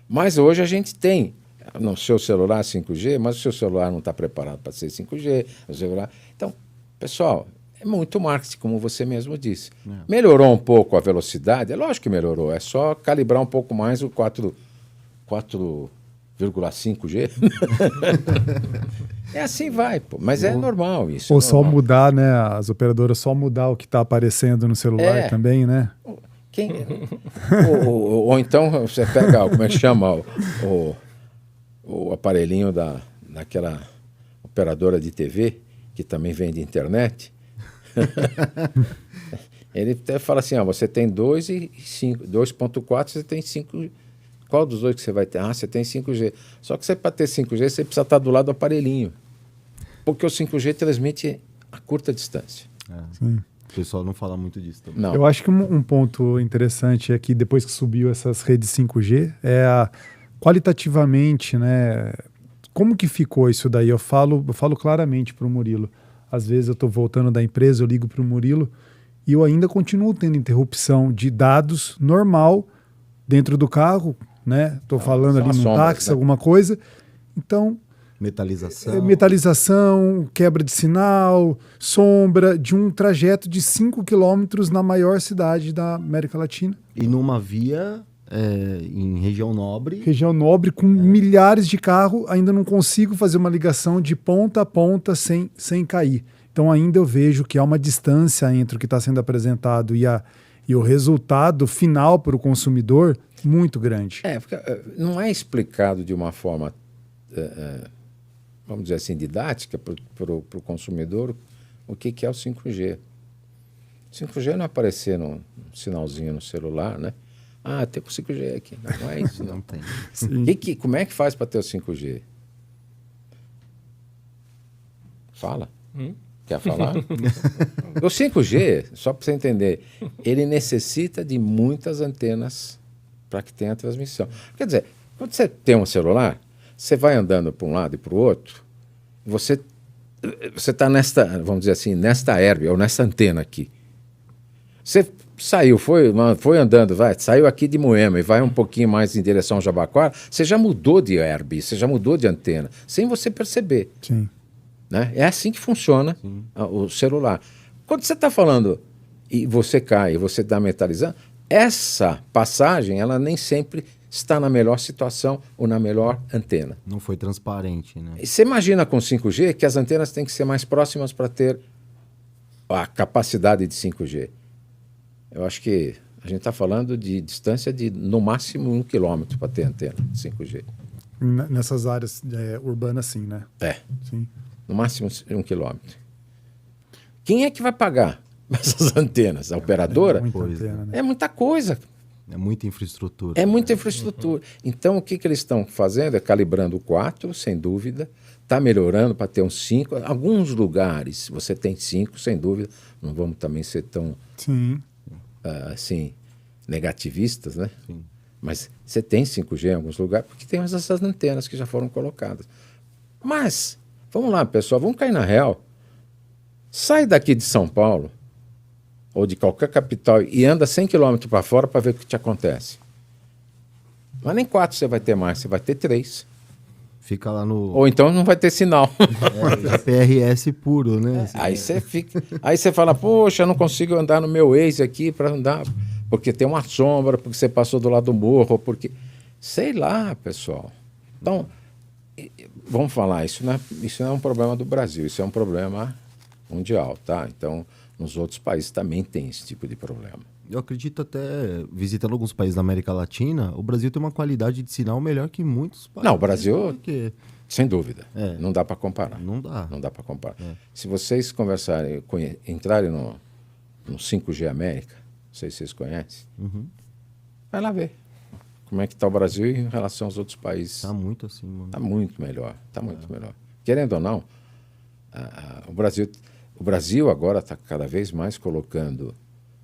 Mas hoje a gente tem no seu celular 5G, mas o seu celular não está preparado para ser 5G. Então, pessoal, é muito marketing, como você mesmo disse. Melhorou um pouco a velocidade? É lógico que melhorou. É só calibrar um pouco mais o 4,5G. É assim vai, pô. Mas é normal isso. Ou só mudar, né? As operadoras só mudar o que está aparecendo no celular também, né? Ou então você pega, como é que chama, o aparelhinho daquela operadora de TV, que também vende internet. Ele até fala assim, você tem 2 e 5, 2.4, você tem 5. Qual dos dois que você vai ter? Você tem 5G. Só que para ter 5G, você precisa estar do lado do aparelhinho. Porque o 5G transmite a curta distância. Sim. O pessoal não fala muito disso também. Não. Eu acho que um ponto interessante é que depois que subiu essas redes 5G, qualitativamente, né? Como que ficou isso daí? Eu falo claramente para o Murilo. Às vezes eu estou voltando da empresa, eu ligo para o Murilo e eu ainda continuo tendo interrupção de dados normal dentro do carro, né? Estou falando ali num táxi, né? Alguma coisa. Então... Metalização, quebra de sinal, sombra, de um trajeto de 5 quilômetros na maior cidade da América Latina. E numa via em região nobre. Região nobre, com milhares de carros, ainda não consigo fazer uma ligação de ponta a ponta sem cair. Então ainda eu vejo que há uma distância entre o que está sendo apresentado e o resultado final para o consumidor muito grande. Porque não é explicado de uma forma... vamos dizer assim, didática para o consumidor o que é o 5G. O 5G não aparecer num sinalzinho no celular, né? Tem o 5G aqui. Não é isso, não. Tem. Como é que faz para ter o 5G? Fala. Quer falar? O 5G, só para você entender, ele necessita de muitas antenas para que tenha a transmissão. Quer dizer, quando você tem um celular, você vai andando para um lado e para o outro, você está nesta, vamos dizer assim, nesta herb, ou nesta antena aqui. Você saiu, foi andando, saiu aqui de Moema e vai um pouquinho mais em direção ao Jabaquara, você já mudou de herb, você já mudou de antena, sem você perceber. Sim. Né? É assim que funciona o celular. Quando você está falando e você cai, e você está metalizando, essa passagem, ela nem sempre está na melhor situação ou na melhor antena. Não foi transparente, né? E você imagina com 5G que as antenas têm que ser mais próximas para ter a capacidade de 5G. Eu acho que a gente está falando de distância de, no máximo, 1 quilômetro para ter antena 5G. Nessas áreas urbanas, sim, né? Sim. No máximo 1 quilômetro. Quem é que vai pagar essas antenas? A operadora? É muita coisa. É muita infraestrutura. É muita infraestrutura. Então, o que eles estão fazendo é calibrando o 4, sem dúvida. Está melhorando para ter uns 5. Alguns lugares você tem 5, sem dúvida. Não vamos também ser tão assim, negativistas, né? Sim. Mas você tem 5G em alguns lugares porque tem essas antenas que já foram colocadas. Mas, vamos lá, pessoal, vamos cair na real. Sai daqui de São Paulo ou de qualquer capital e anda 100 quilômetros para fora para ver o que te acontece. Mas nem 4 você vai ter mais, você vai ter 3. Fica lá no... Ou então não vai ter sinal. É PRS puro, né? Aí você fala, poxa, eu não consigo andar no meu Waze aqui para andar, porque tem uma sombra, porque você passou do lado do morro, porque... Sei lá, pessoal. Então, vamos falar, isso não é um problema do Brasil, isso é um problema mundial, tá? Então, nos outros países também tem esse tipo de problema. Eu acredito até, visitando alguns países da América Latina, o Brasil tem uma qualidade de sinal melhor que muitos países. Não, o Brasil, sem dúvida, não dá para comparar. Não dá. Não dá para comparar. Se vocês conversarem, entrarem no 5G América, não sei se vocês conhecem, vai lá ver como é que está o Brasil em relação aos outros países. Está muito assim, mano. Está muito melhor, está muito melhor. Querendo ou não, o Brasil agora está cada vez mais colocando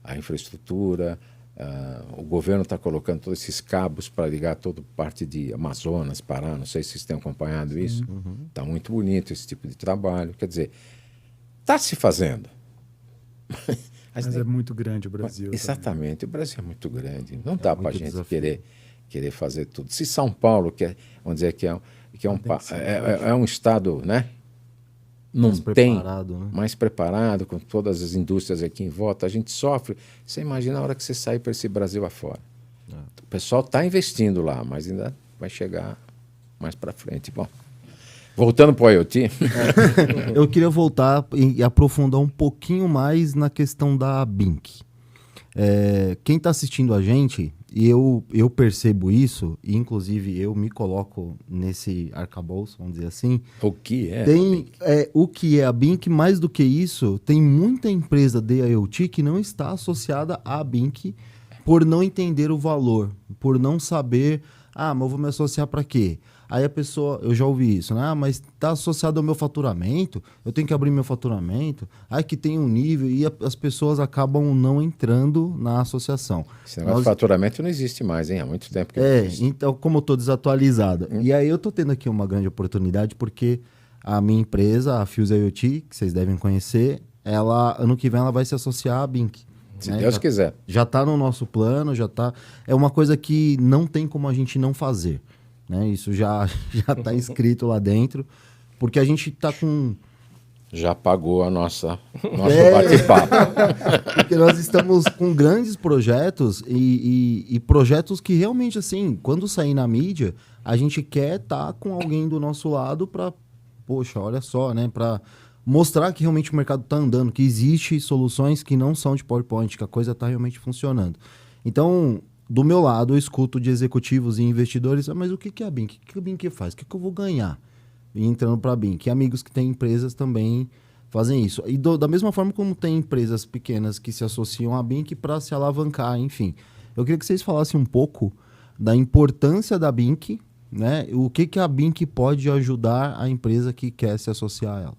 a infraestrutura, o governo está colocando todos esses cabos para ligar toda parte de Amazonas, Pará, não sei se vocês têm acompanhado isso. Está muito bonito esse tipo de trabalho. Quer dizer, está se fazendo. Mas é muito grande o Brasil. Exatamente, o Brasil é muito grande. Não dá para a gente querer fazer tudo. Se São Paulo, vamos dizer que é um estado, né? Não tem mais preparado, com todas as indústrias aqui em volta, a gente sofre. Você imagina a hora que você sair para esse Brasil afora. O pessoal está investindo lá, mas ainda vai chegar mais para frente. Bom, voltando para o IoT. Eu queria voltar e aprofundar um pouquinho mais na questão da BINC. Quem está assistindo a gente, e eu percebo isso, e inclusive eu me coloco nesse arcabouço, vamos dizer assim. O que é? O que é a BINC, mais do que isso, tem muita empresa de IoT que não está associada à BINC por não entender o valor, por não saber, mas eu vou me associar para quê? Aí a pessoa, eu já ouvi isso, né? Mas está associado ao meu faturamento, eu tenho que abrir meu faturamento, que tem um nível, e as pessoas acabam não entrando na associação. Esse negócio de faturamento não existe mais, hein? Há muito tempo que não existe. Então, como eu estou desatualizado. E aí eu estou tendo aqui uma grande oportunidade, porque a minha empresa, a Fuse IoT, que vocês devem conhecer, ano que vem ela vai se associar à BINC. Se Deus quiser. Já está no nosso plano, já está... É uma coisa que não tem como a gente não fazer. Né? Isso já está escrito lá dentro, porque a gente está com... Já pagou a nosso bate-papo. Porque nós estamos com grandes projetos e projetos que realmente, assim, quando sair na mídia, a gente quer estar com alguém do nosso lado para, poxa, olha só, né? Para mostrar que realmente o mercado está andando, que existe soluções que não são de PowerPoint, que a coisa está realmente funcionando. Então... Do meu lado, eu escuto de executivos e investidores, mas o que é a BINC? O que a BINC faz? O que eu vou ganhar entrando para a BINC? E amigos que têm empresas também fazem isso. E da mesma forma como tem empresas pequenas que se associam à BINC para se alavancar, enfim. Eu queria que vocês falassem um pouco da importância da BINC, né? O que a BINC pode ajudar a empresa que quer se associar a ela.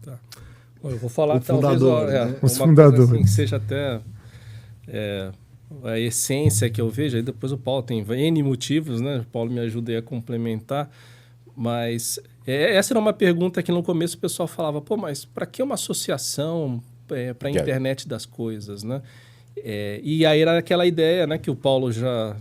Tá. Bom, eu vou falar os fundadores. Assim, que seja até... a essência que eu vejo, aí depois o Paulo tem N motivos, né? O Paulo me ajuda aí a complementar, mas essa era uma pergunta que no começo o pessoal falava, mas para que uma associação para a internet das coisas, né? E aí era aquela ideia, né, que o Paulo já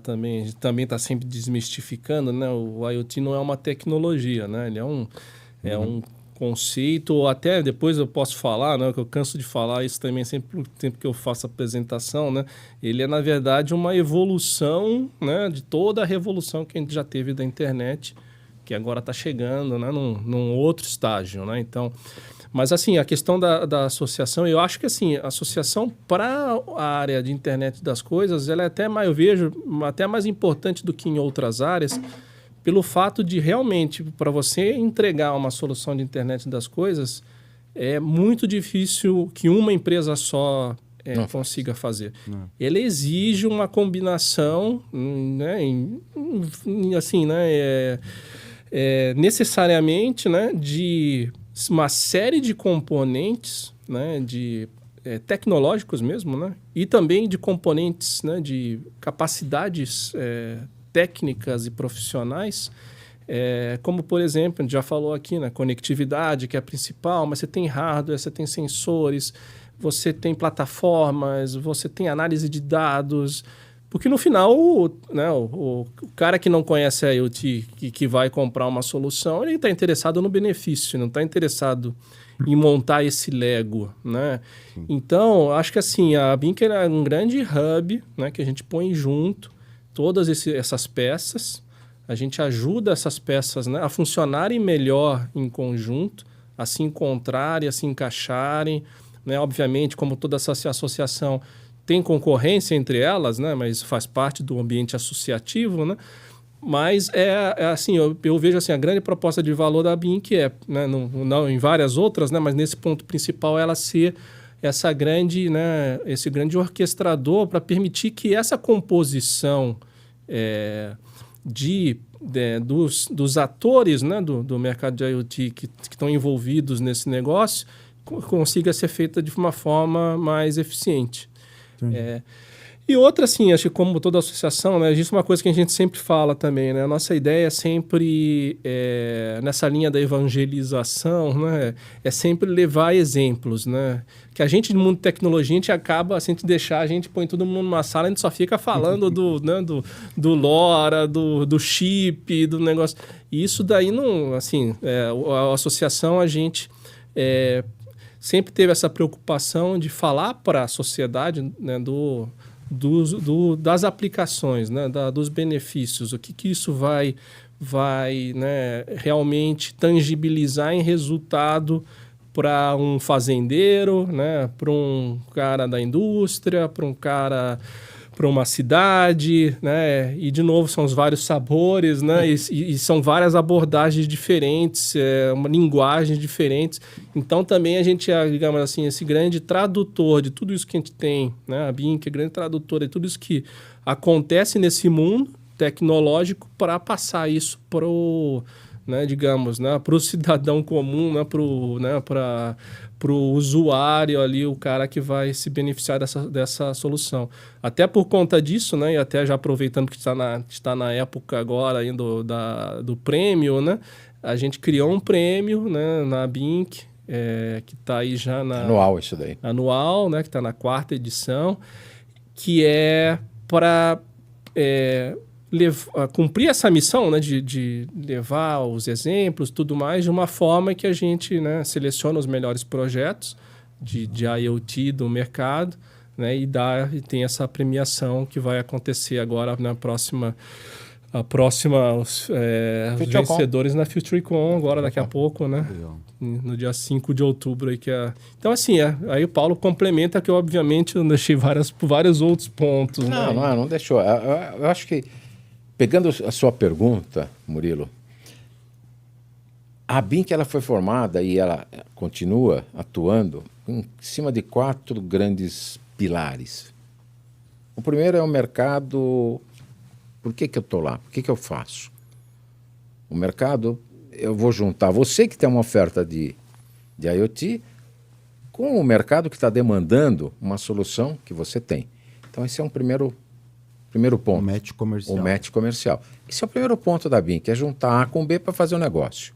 também está sempre desmistificando, né? O IoT não é uma tecnologia, né? Ele é um conceito, ou até depois eu posso falar, né, que eu canso de falar isso também sempre que eu faço apresentação, né, ele é, na verdade, uma evolução, né, de toda a revolução que a gente já teve da internet, que agora está chegando, né, num outro estágio, né? Então, mas assim, a questão da associação, eu acho que assim, a associação para a área de internet das coisas, ela é até mais, eu vejo, até mais importante do que em outras áreas, pelo fato de realmente, para você entregar uma solução de internet das coisas, é muito difícil que uma empresa só consiga fazer. Não. Ele exige uma combinação, né, assim, né, necessariamente, né, de uma série de componentes, né, de tecnológicos mesmo, né, e também de componentes, né, de capacidades técnicas e profissionais, como, por exemplo, a gente já falou aqui, né, conectividade, que é a principal, mas você tem hardware, você tem sensores, você tem plataformas, você tem análise de dados, porque no final, o cara que não conhece a IoT, que vai comprar uma solução, ele está interessado no benefício, não está interessado em montar esse Lego, né? Então, acho que assim, a Binker é um grande hub, né, que a gente põe junto todas essas peças, a gente ajuda essas peças, né, a funcionarem melhor em conjunto, a se encontrarem, a se encaixarem, né? Obviamente, como toda essa associação tem concorrência entre elas, né? Mas faz parte do ambiente associativo, né? Mas assim, eu vejo assim, a grande proposta de valor da Binker né, não em várias outras, né? Mas nesse ponto principal ela ser essa grande, né, esse grande orquestrador para permitir que essa composição dos atores, né, do mercado de IoT que estão envolvidos nesse negócio consiga ser feita de uma forma mais eficiente. E outra, assim, acho que como toda associação, né, isso é uma coisa que a gente sempre fala também, né? A nossa ideia é sempre, nessa linha da evangelização, né, é sempre levar exemplos, né? Que a gente, no mundo de tecnologia, a gente acaba, se a gente deixar, a gente põe todo mundo numa sala, a gente só fica falando do LoRa, do chip, do negócio. E isso daí não, assim, a associação, a gente sempre teve essa preocupação de falar para a sociedade, né, das aplicações, né, dos benefícios, o que isso vai né, realmente tangibilizar em resultado para um fazendeiro, né, para um cara da indústria, para uma cidade, né? E de novo são os vários sabores, né? E são várias abordagens diferentes, uma linguagem diferentes. Então também a gente é, digamos assim, esse grande tradutor de tudo isso que a gente tem, né? A Binker é grande tradutora de tudo isso que acontece nesse mundo tecnológico para passar isso para o, né, digamos, né, para o cidadão comum, né, para o usuário ali, o cara que vai se beneficiar dessa solução. Até por conta disso, né, e até já aproveitando que está na época agora ainda do prêmio, né, a gente criou um prêmio, né, na Binker, que está aí já anual isso daí. Anual, né, que está na 4ª edição, que é para cumprir essa missão, né, de levar os exemplos, tudo mais, de uma forma que a gente, né, seleciona os melhores projetos de IoT do mercado, né, e tem essa premiação que vai acontecer agora na próxima... os vencedores na FutureCon, agora daqui a pouco, né? No dia 5 de outubro. Aí Então, assim, aí o Paulo complementa que, obviamente, eu deixei vários outros pontos. Não deixou. Eu acho que, pegando a sua pergunta, Murilo, a Binker ela foi formada e ela continua atuando em cima de 4 grandes pilares. O primeiro é o mercado... Por que eu estou lá? Por que eu faço? O mercado, eu vou juntar você que tem uma oferta de IoT com o mercado que está demandando uma solução que você tem. Então, esse é um primeiro ponto. O match comercial. O match comercial. Esse é o primeiro ponto da Binker, é juntar A com B para fazer o negócio.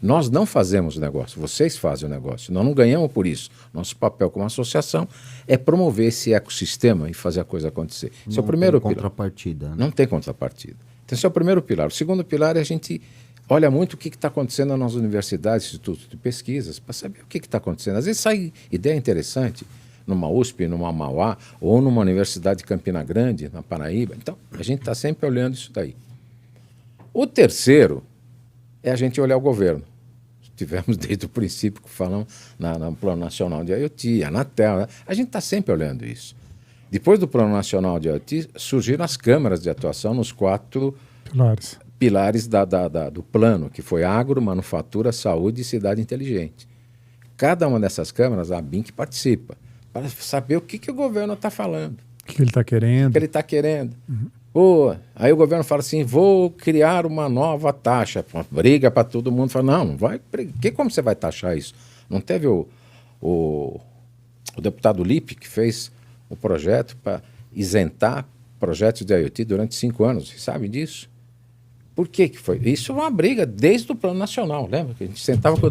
Nós não fazemos o negócio, vocês fazem o negócio. Nós não ganhamos por isso. Nosso papel como associação é promover esse ecossistema e fazer a coisa acontecer. Esse é o primeiro pilar. Não tem contrapartida. Né? Não tem contrapartida. Então, esse é o primeiro pilar. O segundo pilar é a gente olha muito o que está acontecendo nas universidades, institutos de pesquisas, para saber o que está acontecendo. Às vezes sai ideia interessante numa USP, numa Mauá, ou numa universidade de Campina Grande, na Paraíba. Então, a gente está sempre olhando isso daí. O terceiro é a gente olhar o governo. Tivemos desde o princípio que falamos no Plano Nacional de IoT, Anatel, a gente está sempre olhando isso. Depois do Plano Nacional de IoT, surgiram as câmaras de atuação nos 4 pilares do plano, que foi agro, manufatura, saúde e cidade inteligente. Cada uma dessas câmaras, a BINC participa, para saber o que o governo está falando. O que ele está querendo. O que ele está querendo. Aí o governo fala assim, vou criar uma nova taxa. Briga para todo mundo. Fala, não vai. Como você vai taxar isso? Não teve o deputado Lippe que fez o projeto para isentar projetos de IoT durante 5 anos. Vocês sabem disso? Por que foi? Isso é uma briga desde o Plano Nacional, lembra? Que a gente sentava com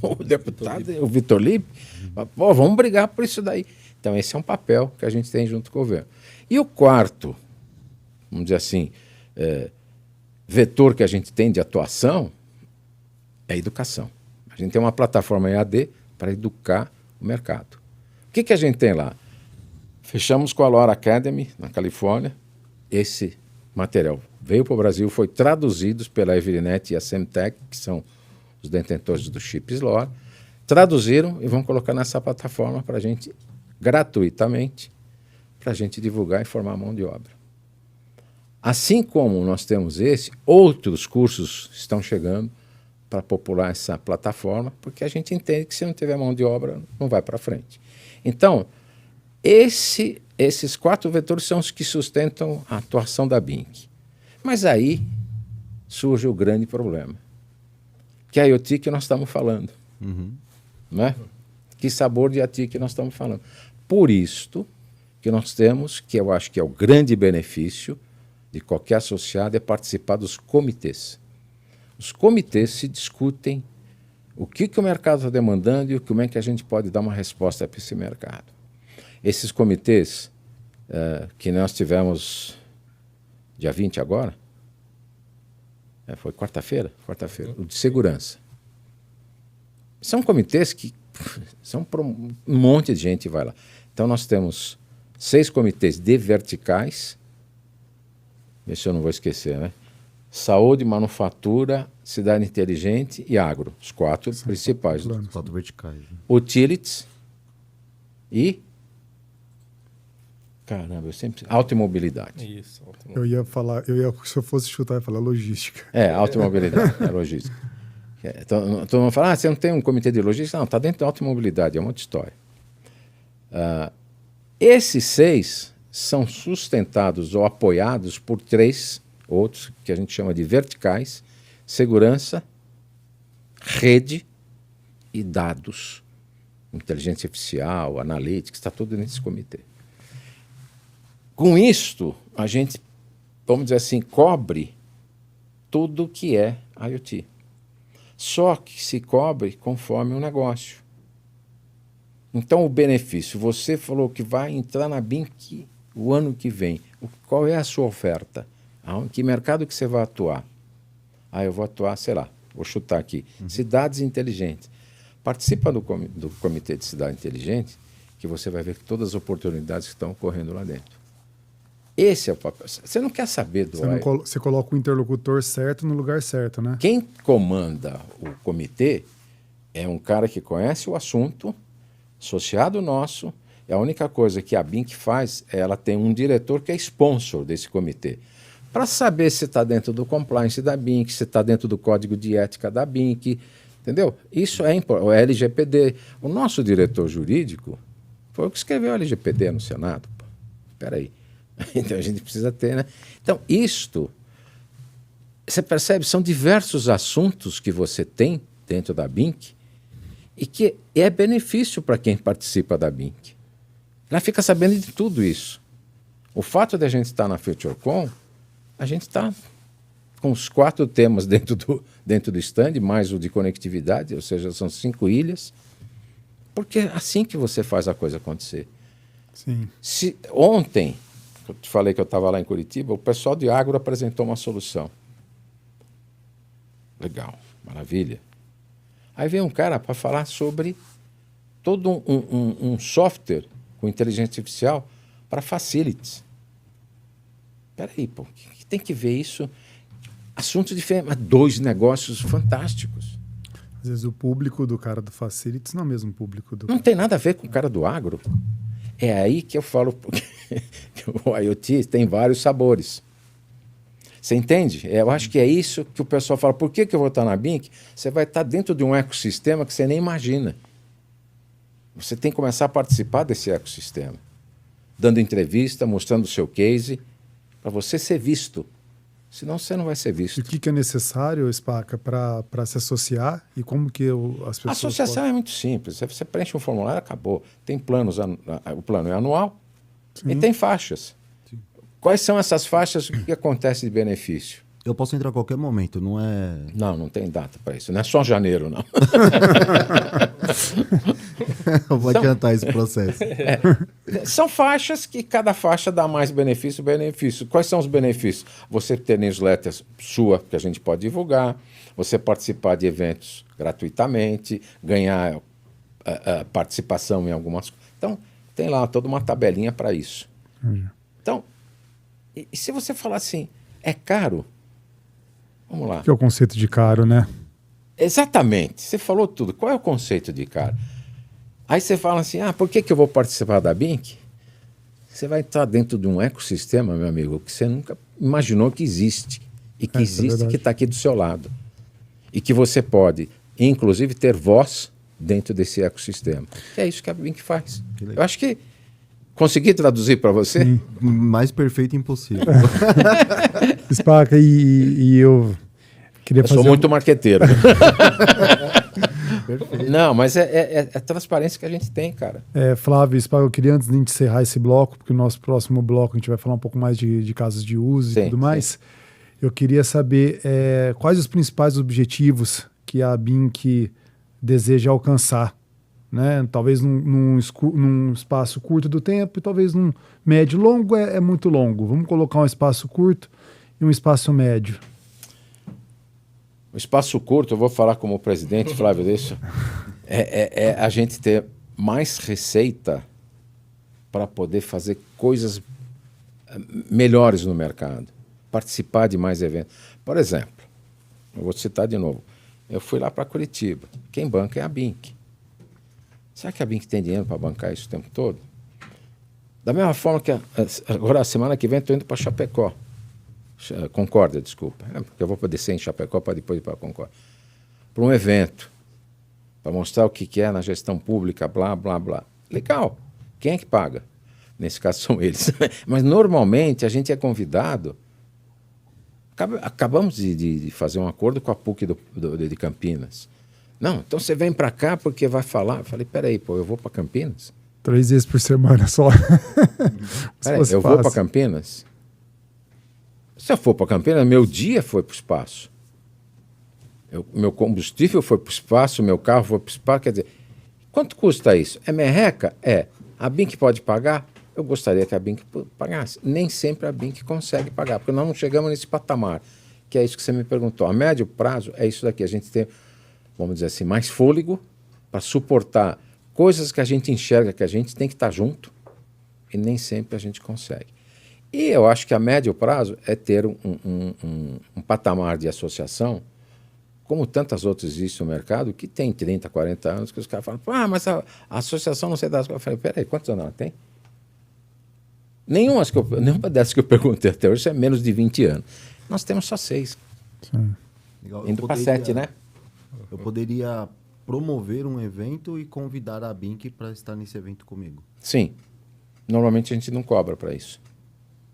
o deputado, o Vitor Lippe, vamos brigar por isso daí. Então esse é um papel que a gente tem junto com o governo. E o quarto, vamos dizer assim, vetor que a gente tem de atuação é a educação. A gente tem uma plataforma EAD para educar o mercado. O que a gente tem lá? Fechamos com a Lore Academy, na Califórnia. Esse material veio para o Brasil, foi traduzido pela Evernet e a Semtech, que são os detentores dos chips Lore. Traduziram e vão colocar nessa plataforma para a gente, gratuitamente, para a gente divulgar e formar mão de obra. Assim como nós temos outros cursos estão chegando para popular essa plataforma, porque a gente entende que se não tiver mão de obra, não vai para frente. Então, esses 4 vetores são os que sustentam a atuação da BINC. Mas aí surge o grande problema, que é a IoT que nós estamos falando. Né? Que sabor de IoT que nós estamos falando. Por isto que nós temos, que eu acho que é o grande benefício de qualquer associado, é participar dos comitês. Os comitês se discutem o que o mercado está demandando e como é que a gente pode dar uma resposta para esse mercado. Esses comitês que nós tivemos dia 20 agora, foi quarta-feira, o de segurança. São comitês que são para um monte de gente vai lá. Então nós temos 6 comitês de verticais, vê se eu não vou esquecer, né? Saúde, manufatura, cidade inteligente e agro, os 4 principais. Os 4 verticais. Né? Utilities e caramba, eu sempre... Automobilidade. Isso, automobilidade. Se eu fosse chutar, eu ia falar logística. Automobilidade, logística. Então, todo mundo fala, você não tem um comitê de logística? Não, está dentro da automobilidade, é uma outra história. Esses 6 são sustentados ou apoiados por 3 outros, que a gente chama de verticais, segurança, rede e dados, inteligência artificial, analytics, está tudo nesse comitê. Com isto, a gente, vamos dizer assim, cobre tudo que é IoT. Só que se cobre conforme o negócio. Então, o benefício, você falou que vai entrar na BINC o ano que vem. Qual é a sua oferta? Que mercado que você vai atuar? Eu vou atuar, sei lá, vou chutar aqui, cidades inteligentes. Participa do comitê de cidade inteligente, que você vai ver todas as oportunidades que estão ocorrendo lá dentro. Esse é o papel. Você não quer saber do... Você coloca o interlocutor certo no lugar certo, né? Quem comanda o comitê é um cara que conhece o assunto, associado nosso. A única coisa que a BINC faz é ela tem um diretor que é sponsor desse comitê. Para saber se está dentro do compliance da BINC, se está dentro do código de ética da BINC, entendeu? Isso é importante. O LGPD. O nosso diretor jurídico foi o que escreveu o LGPD no Senado. Espera aí. Então a gente precisa ter, né? Então, isto, você percebe, são diversos assuntos que você tem dentro da BINC e que é benefício para quem participa da BINC. Ela fica sabendo de tudo isso. O fato de a gente estar na FutureCon, a gente está com os 4 temas dentro do stand, mais o de conectividade, ou seja, são 5 ilhas, porque é assim que você faz a coisa acontecer. Sim. Ontem, eu te falei que eu estava lá em Curitiba, o pessoal de agro apresentou uma solução. Legal, maravilha. Aí veio um cara para falar sobre todo um software com inteligência artificial para facilities. Espera aí, pô, tem que ver isso. assuntos diferentes, mas 2 negócios fantásticos. Às vezes o público do cara do Facilities não é o mesmo público do... Não tem nada a ver com o cara do agro. É aí que eu falo que o IoT tem vários sabores. Você entende? Eu acho que é isso que o pessoal fala. Por que eu vou estar na BINC? Você vai estar dentro de um ecossistema que você nem imagina. Você tem que começar a participar desse ecossistema. Dando entrevista, mostrando o seu case, para você ser visto. Senão você não vai ser visto. E o que é necessário, Spaca, para se associar? E como que as pessoas... A associação é muito simples. Você preenche um formulário, acabou. Tem planos, o plano é anual. Sim. E tem faixas. Sim. Quais são essas faixas? O que acontece de benefício? Eu posso entrar a qualquer momento, não é... Não tem data para isso. Não é só janeiro, não. Eu vou adiantar esse processo. São faixas que cada faixa dá mais benefício. Quais são os benefícios? Você ter newsletters sua, que a gente pode divulgar, você participar de eventos gratuitamente, ganhar participação em algumas coisas. Então, tem lá toda uma tabelinha para isso. Então, e se você falar assim, é caro? Vamos lá. Que é o conceito de caro, né? Exatamente. Você falou tudo. Qual é o conceito de caro? Aí você fala assim, por que eu vou participar da BINC? Você vai estar dentro de um ecossistema, meu amigo, que você nunca imaginou que existe. E que existe, que está aqui do seu lado. E que você pode, inclusive, ter voz dentro desse ecossistema. É isso que a BINC faz. Eu acho que consegui traduzir para você? Sim, mais perfeito impossível. Spaca, e eu queria fazer... sou muito marqueteiro. Não, mas é a transparência que a gente tem, cara. Flávio, Spaca, eu queria, antes de encerrar esse bloco, porque o nosso próximo bloco a gente vai falar um pouco mais de casos de uso e tudo mais, sim. Eu queria saber quais os principais objetivos que a BINC deseja alcançar, né? Talvez num espaço curto do tempo e talvez num médio. Longo é muito longo. Vamos colocar um espaço curto e um espaço médio. O espaço curto, eu vou falar como presidente, Flávio, deixa. É a gente ter mais receita para poder fazer coisas melhores no mercado. Participar de mais eventos. Por exemplo, eu vou citar de novo. Eu fui lá para Curitiba. Quem banca é a BINC. Será que a BINC tem dinheiro para bancar isso o tempo todo? Da mesma forma que agora, a semana que vem, estou indo para Chapecó. Concórdia, desculpa. Porque eu vou descer em Chapecó para depois ir para Concórdia. Para um evento. Para mostrar o que é na gestão pública, blá, blá, blá. Legal. Quem é que paga? Nesse caso são eles. Mas normalmente a gente é convidado. Acabamos de fazer um acordo com a PUC de Campinas. Não, então você vem para cá porque vai falar. Eu falei, peraí, eu vou para Campinas? 3 vezes por semana só. Peraí, eu vou para Campinas? Se eu for para Campinas, meu dia foi para o espaço. Meu combustível foi para o espaço, meu carro foi para o espaço. Quer dizer, quanto custa isso? É merreca? É. A BINC pode pagar? Eu gostaria que a BINC pagasse. Nem sempre a BINC consegue pagar, porque nós não chegamos nesse patamar, que é isso que você me perguntou. A médio prazo é isso daqui. A gente tem, vamos dizer assim, mais fôlego para suportar coisas que a gente enxerga que a gente tem que estar junto e nem sempre a gente consegue. E eu acho que a médio prazo é ter um patamar de associação, como tantas outras existem no mercado, que tem 30, 40 anos, que os caras falam, mas a associação não sei das coisas. Eu falei, peraí, quantos anos ela tem? Nenhuma dessas que eu perguntei até hoje é menos de 20 anos. Nós temos só 6. Sim. Indo para 7, né? Eu poderia promover um evento e convidar a BINC para estar nesse evento comigo. Sim. Normalmente a gente não cobra para isso.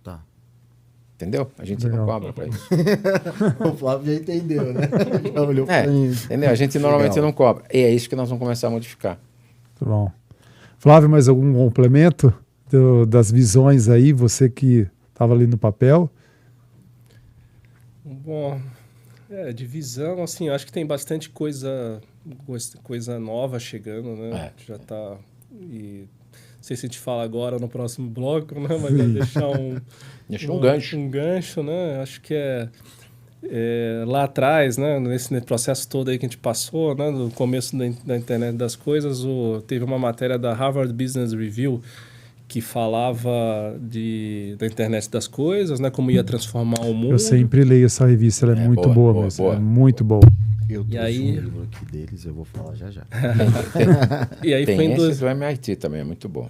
Tá. Entendeu? A gente não cobra para isso. O Flávio já entendeu, né? Já olhou para mim. Entendeu? A gente normalmente não cobra. E é isso que nós vamos começar a modificar. Tá bom. Flávio, mais algum complemento das visões aí? Você que estava ali no papel. Bom, de visão, assim, eu acho que tem bastante coisa nova chegando, né? Já tá... E não sei se a gente fala agora no próximo bloco, né? Mas vai deixar um gancho. Um gancho, né? Acho que lá atrás, né? Nesse processo todo aí que a gente passou, né? No começo da internet das coisas, teve uma matéria da Harvard Business Review que falava da internet das coisas, né? Como ia transformar o mundo. Eu sempre leio essa revista, ela é muito boa mesmo. É muito boa. Eu trouxe um livro aqui deles, eu vou falar já. E aí tem esse do MIT também, é muito bom.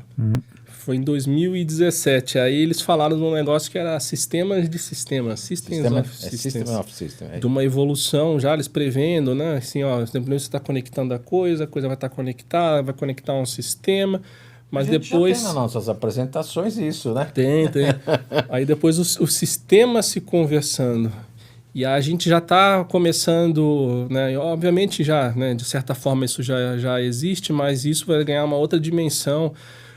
Foi em 2017. Aí eles falaram de um negócio que era sistemas de sistemas. System of Systems. De uma evolução já, eles prevendo, né? Assim, ó, você está conectando a coisa vai estar conectada, vai conectar um sistema. Mas a gente depois. Já tem nas nossas apresentações isso, né? Tem. Aí depois o sistema se conversando. E a gente já está começando, né? Obviamente já, né? De certa forma isso já existe, mas isso vai ganhar uma outra dimensão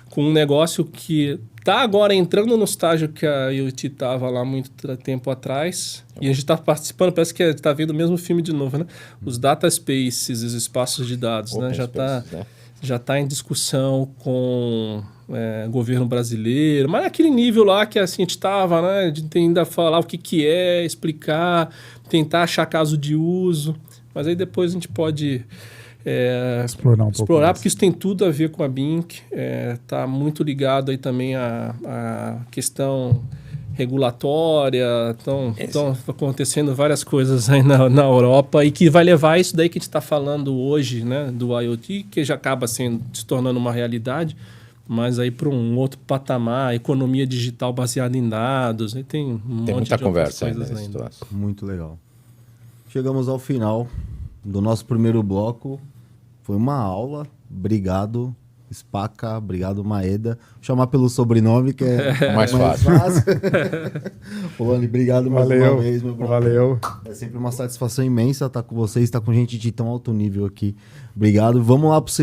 com um negócio que está agora entrando no estágio que a IoT estava lá muito tempo atrás. E a gente está participando, parece que está vendo o mesmo filme de novo, né? Os data spaces, os espaços de dados, né? Já está em discussão com governo brasileiro, mas naquele nível lá que assim, a gente estava, né, de ainda falar o que é, explicar, tentar achar caso de uso, mas aí depois a gente pode explorar pouco porque isso tem tudo a ver com a BINC, está muito ligado aí também à questão regulatória, estão acontecendo várias coisas aí na Europa e que vai levar isso daí que a gente está falando hoje, né, do IoT, que já acaba se tornando uma realidade, mas aí para um outro patamar, economia digital baseada em dados, aí tem muita conversa ainda. Muito legal. Chegamos ao final do nosso primeiro bloco. Foi uma aula. Obrigado, Spaca. Obrigado, Maeda. Vou chamar pelo sobrenome, que é mais fácil. Poloni, obrigado mais uma vez, meu brother. Valeu. É sempre uma satisfação imensa estar com vocês, estar com gente de tão alto nível aqui. Obrigado. Vamos lá para o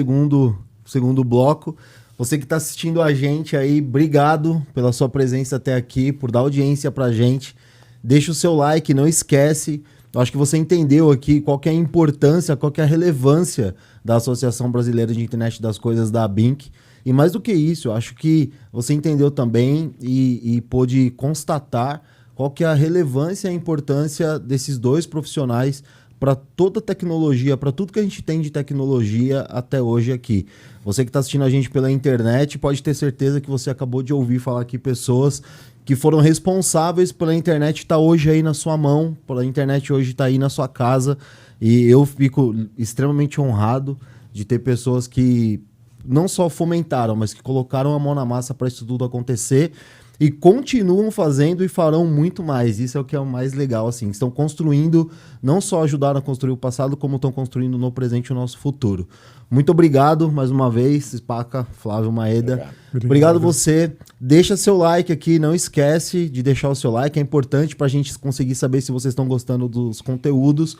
segundo bloco. Você que está assistindo a gente aí, obrigado pela sua presença até aqui, por dar audiência para a gente. Deixa o seu like, não esquece. Eu acho que você entendeu aqui qual que é a importância, qual que é a relevância da Associação Brasileira de Internet das Coisas, da BINC. E mais do que isso, eu acho que você entendeu também e pôde constatar qual que é a relevância e a importância desses dois profissionais para toda a tecnologia, para tudo que a gente tem de tecnologia até hoje aqui. Você que está assistindo a gente pela internet, pode ter certeza que você acabou de ouvir falar aqui pessoas que foram responsáveis pela internet estar hoje aí na sua mão, pela internet hoje estar aí na sua casa. E eu fico extremamente honrado de ter pessoas que não só fomentaram, mas que colocaram a mão na massa para isso tudo acontecer e continuam fazendo e farão muito mais. Isso é o que é o mais legal, assim. Estão construindo, não só ajudaram a construir o passado, como estão construindo no presente o nosso futuro. Muito obrigado mais uma vez, Spaca, Flávio, Maeda. Obrigado você. Deixa seu like aqui, não esquece de deixar o seu like, é importante para a gente conseguir saber se vocês estão gostando dos conteúdos.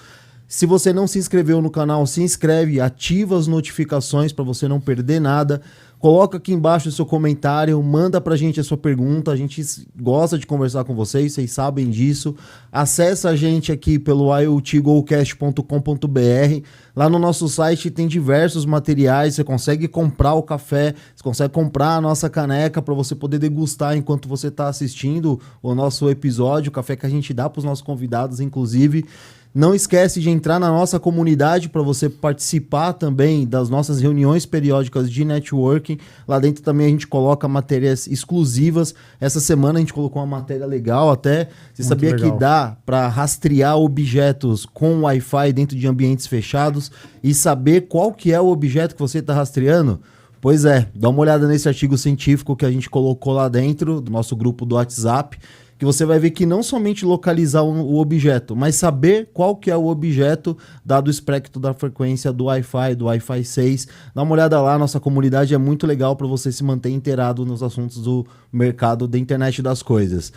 Se você não se inscreveu no canal, se inscreve, ativa as notificações para você não perder nada. Coloca aqui embaixo o seu comentário, manda pra gente a sua pergunta, a gente gosta de conversar com vocês sabem disso. Acesse a gente aqui pelo iotgocast.com.br. Lá no nosso site tem diversos materiais, você consegue comprar o café, você consegue comprar a nossa caneca para você poder degustar enquanto você está assistindo o nosso episódio, o café que a gente dá para os nossos convidados, inclusive. Não esquece de entrar na nossa comunidade para você participar também das nossas reuniões periódicas de networking. Lá dentro também a gente coloca matérias exclusivas. Essa semana a gente colocou uma matéria legal até. Você sabia que dá para rastrear objetos com Wi-Fi dentro de ambientes fechados e saber qual que é o objeto que você está rastreando? Pois é, dá uma olhada nesse artigo científico que a gente colocou lá dentro do nosso grupo do WhatsApp, que você vai ver que não somente localizar o objeto, mas saber qual que é o objeto dado o espectro da frequência do Wi-Fi, do Wi-Fi 6. Dá uma olhada lá, nossa comunidade é muito legal para você se manter inteirado nos assuntos do mercado da internet das coisas.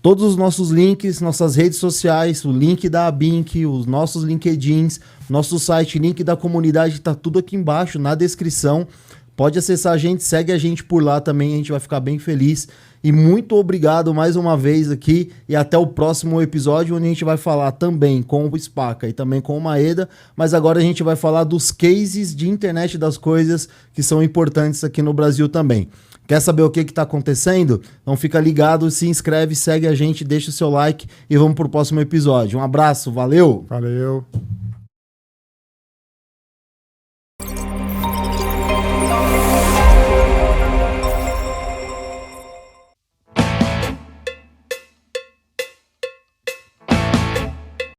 Todos os nossos links, nossas redes sociais, o link da BINC, os nossos LinkedIns, nosso site, link da comunidade, está tudo aqui embaixo na descrição. Pode acessar a gente, segue a gente por lá também, a gente vai ficar bem feliz. E muito obrigado mais uma vez aqui e até o próximo episódio, onde a gente vai falar também com o Spaca e também com o Maeda, mas agora a gente vai falar dos cases de internet das coisas que são importantes aqui no Brasil também. Quer saber o que está acontecendo? Então fica ligado, se inscreve, segue a gente, deixa o seu like e vamos para o próximo episódio. Um abraço, valeu! Valeu!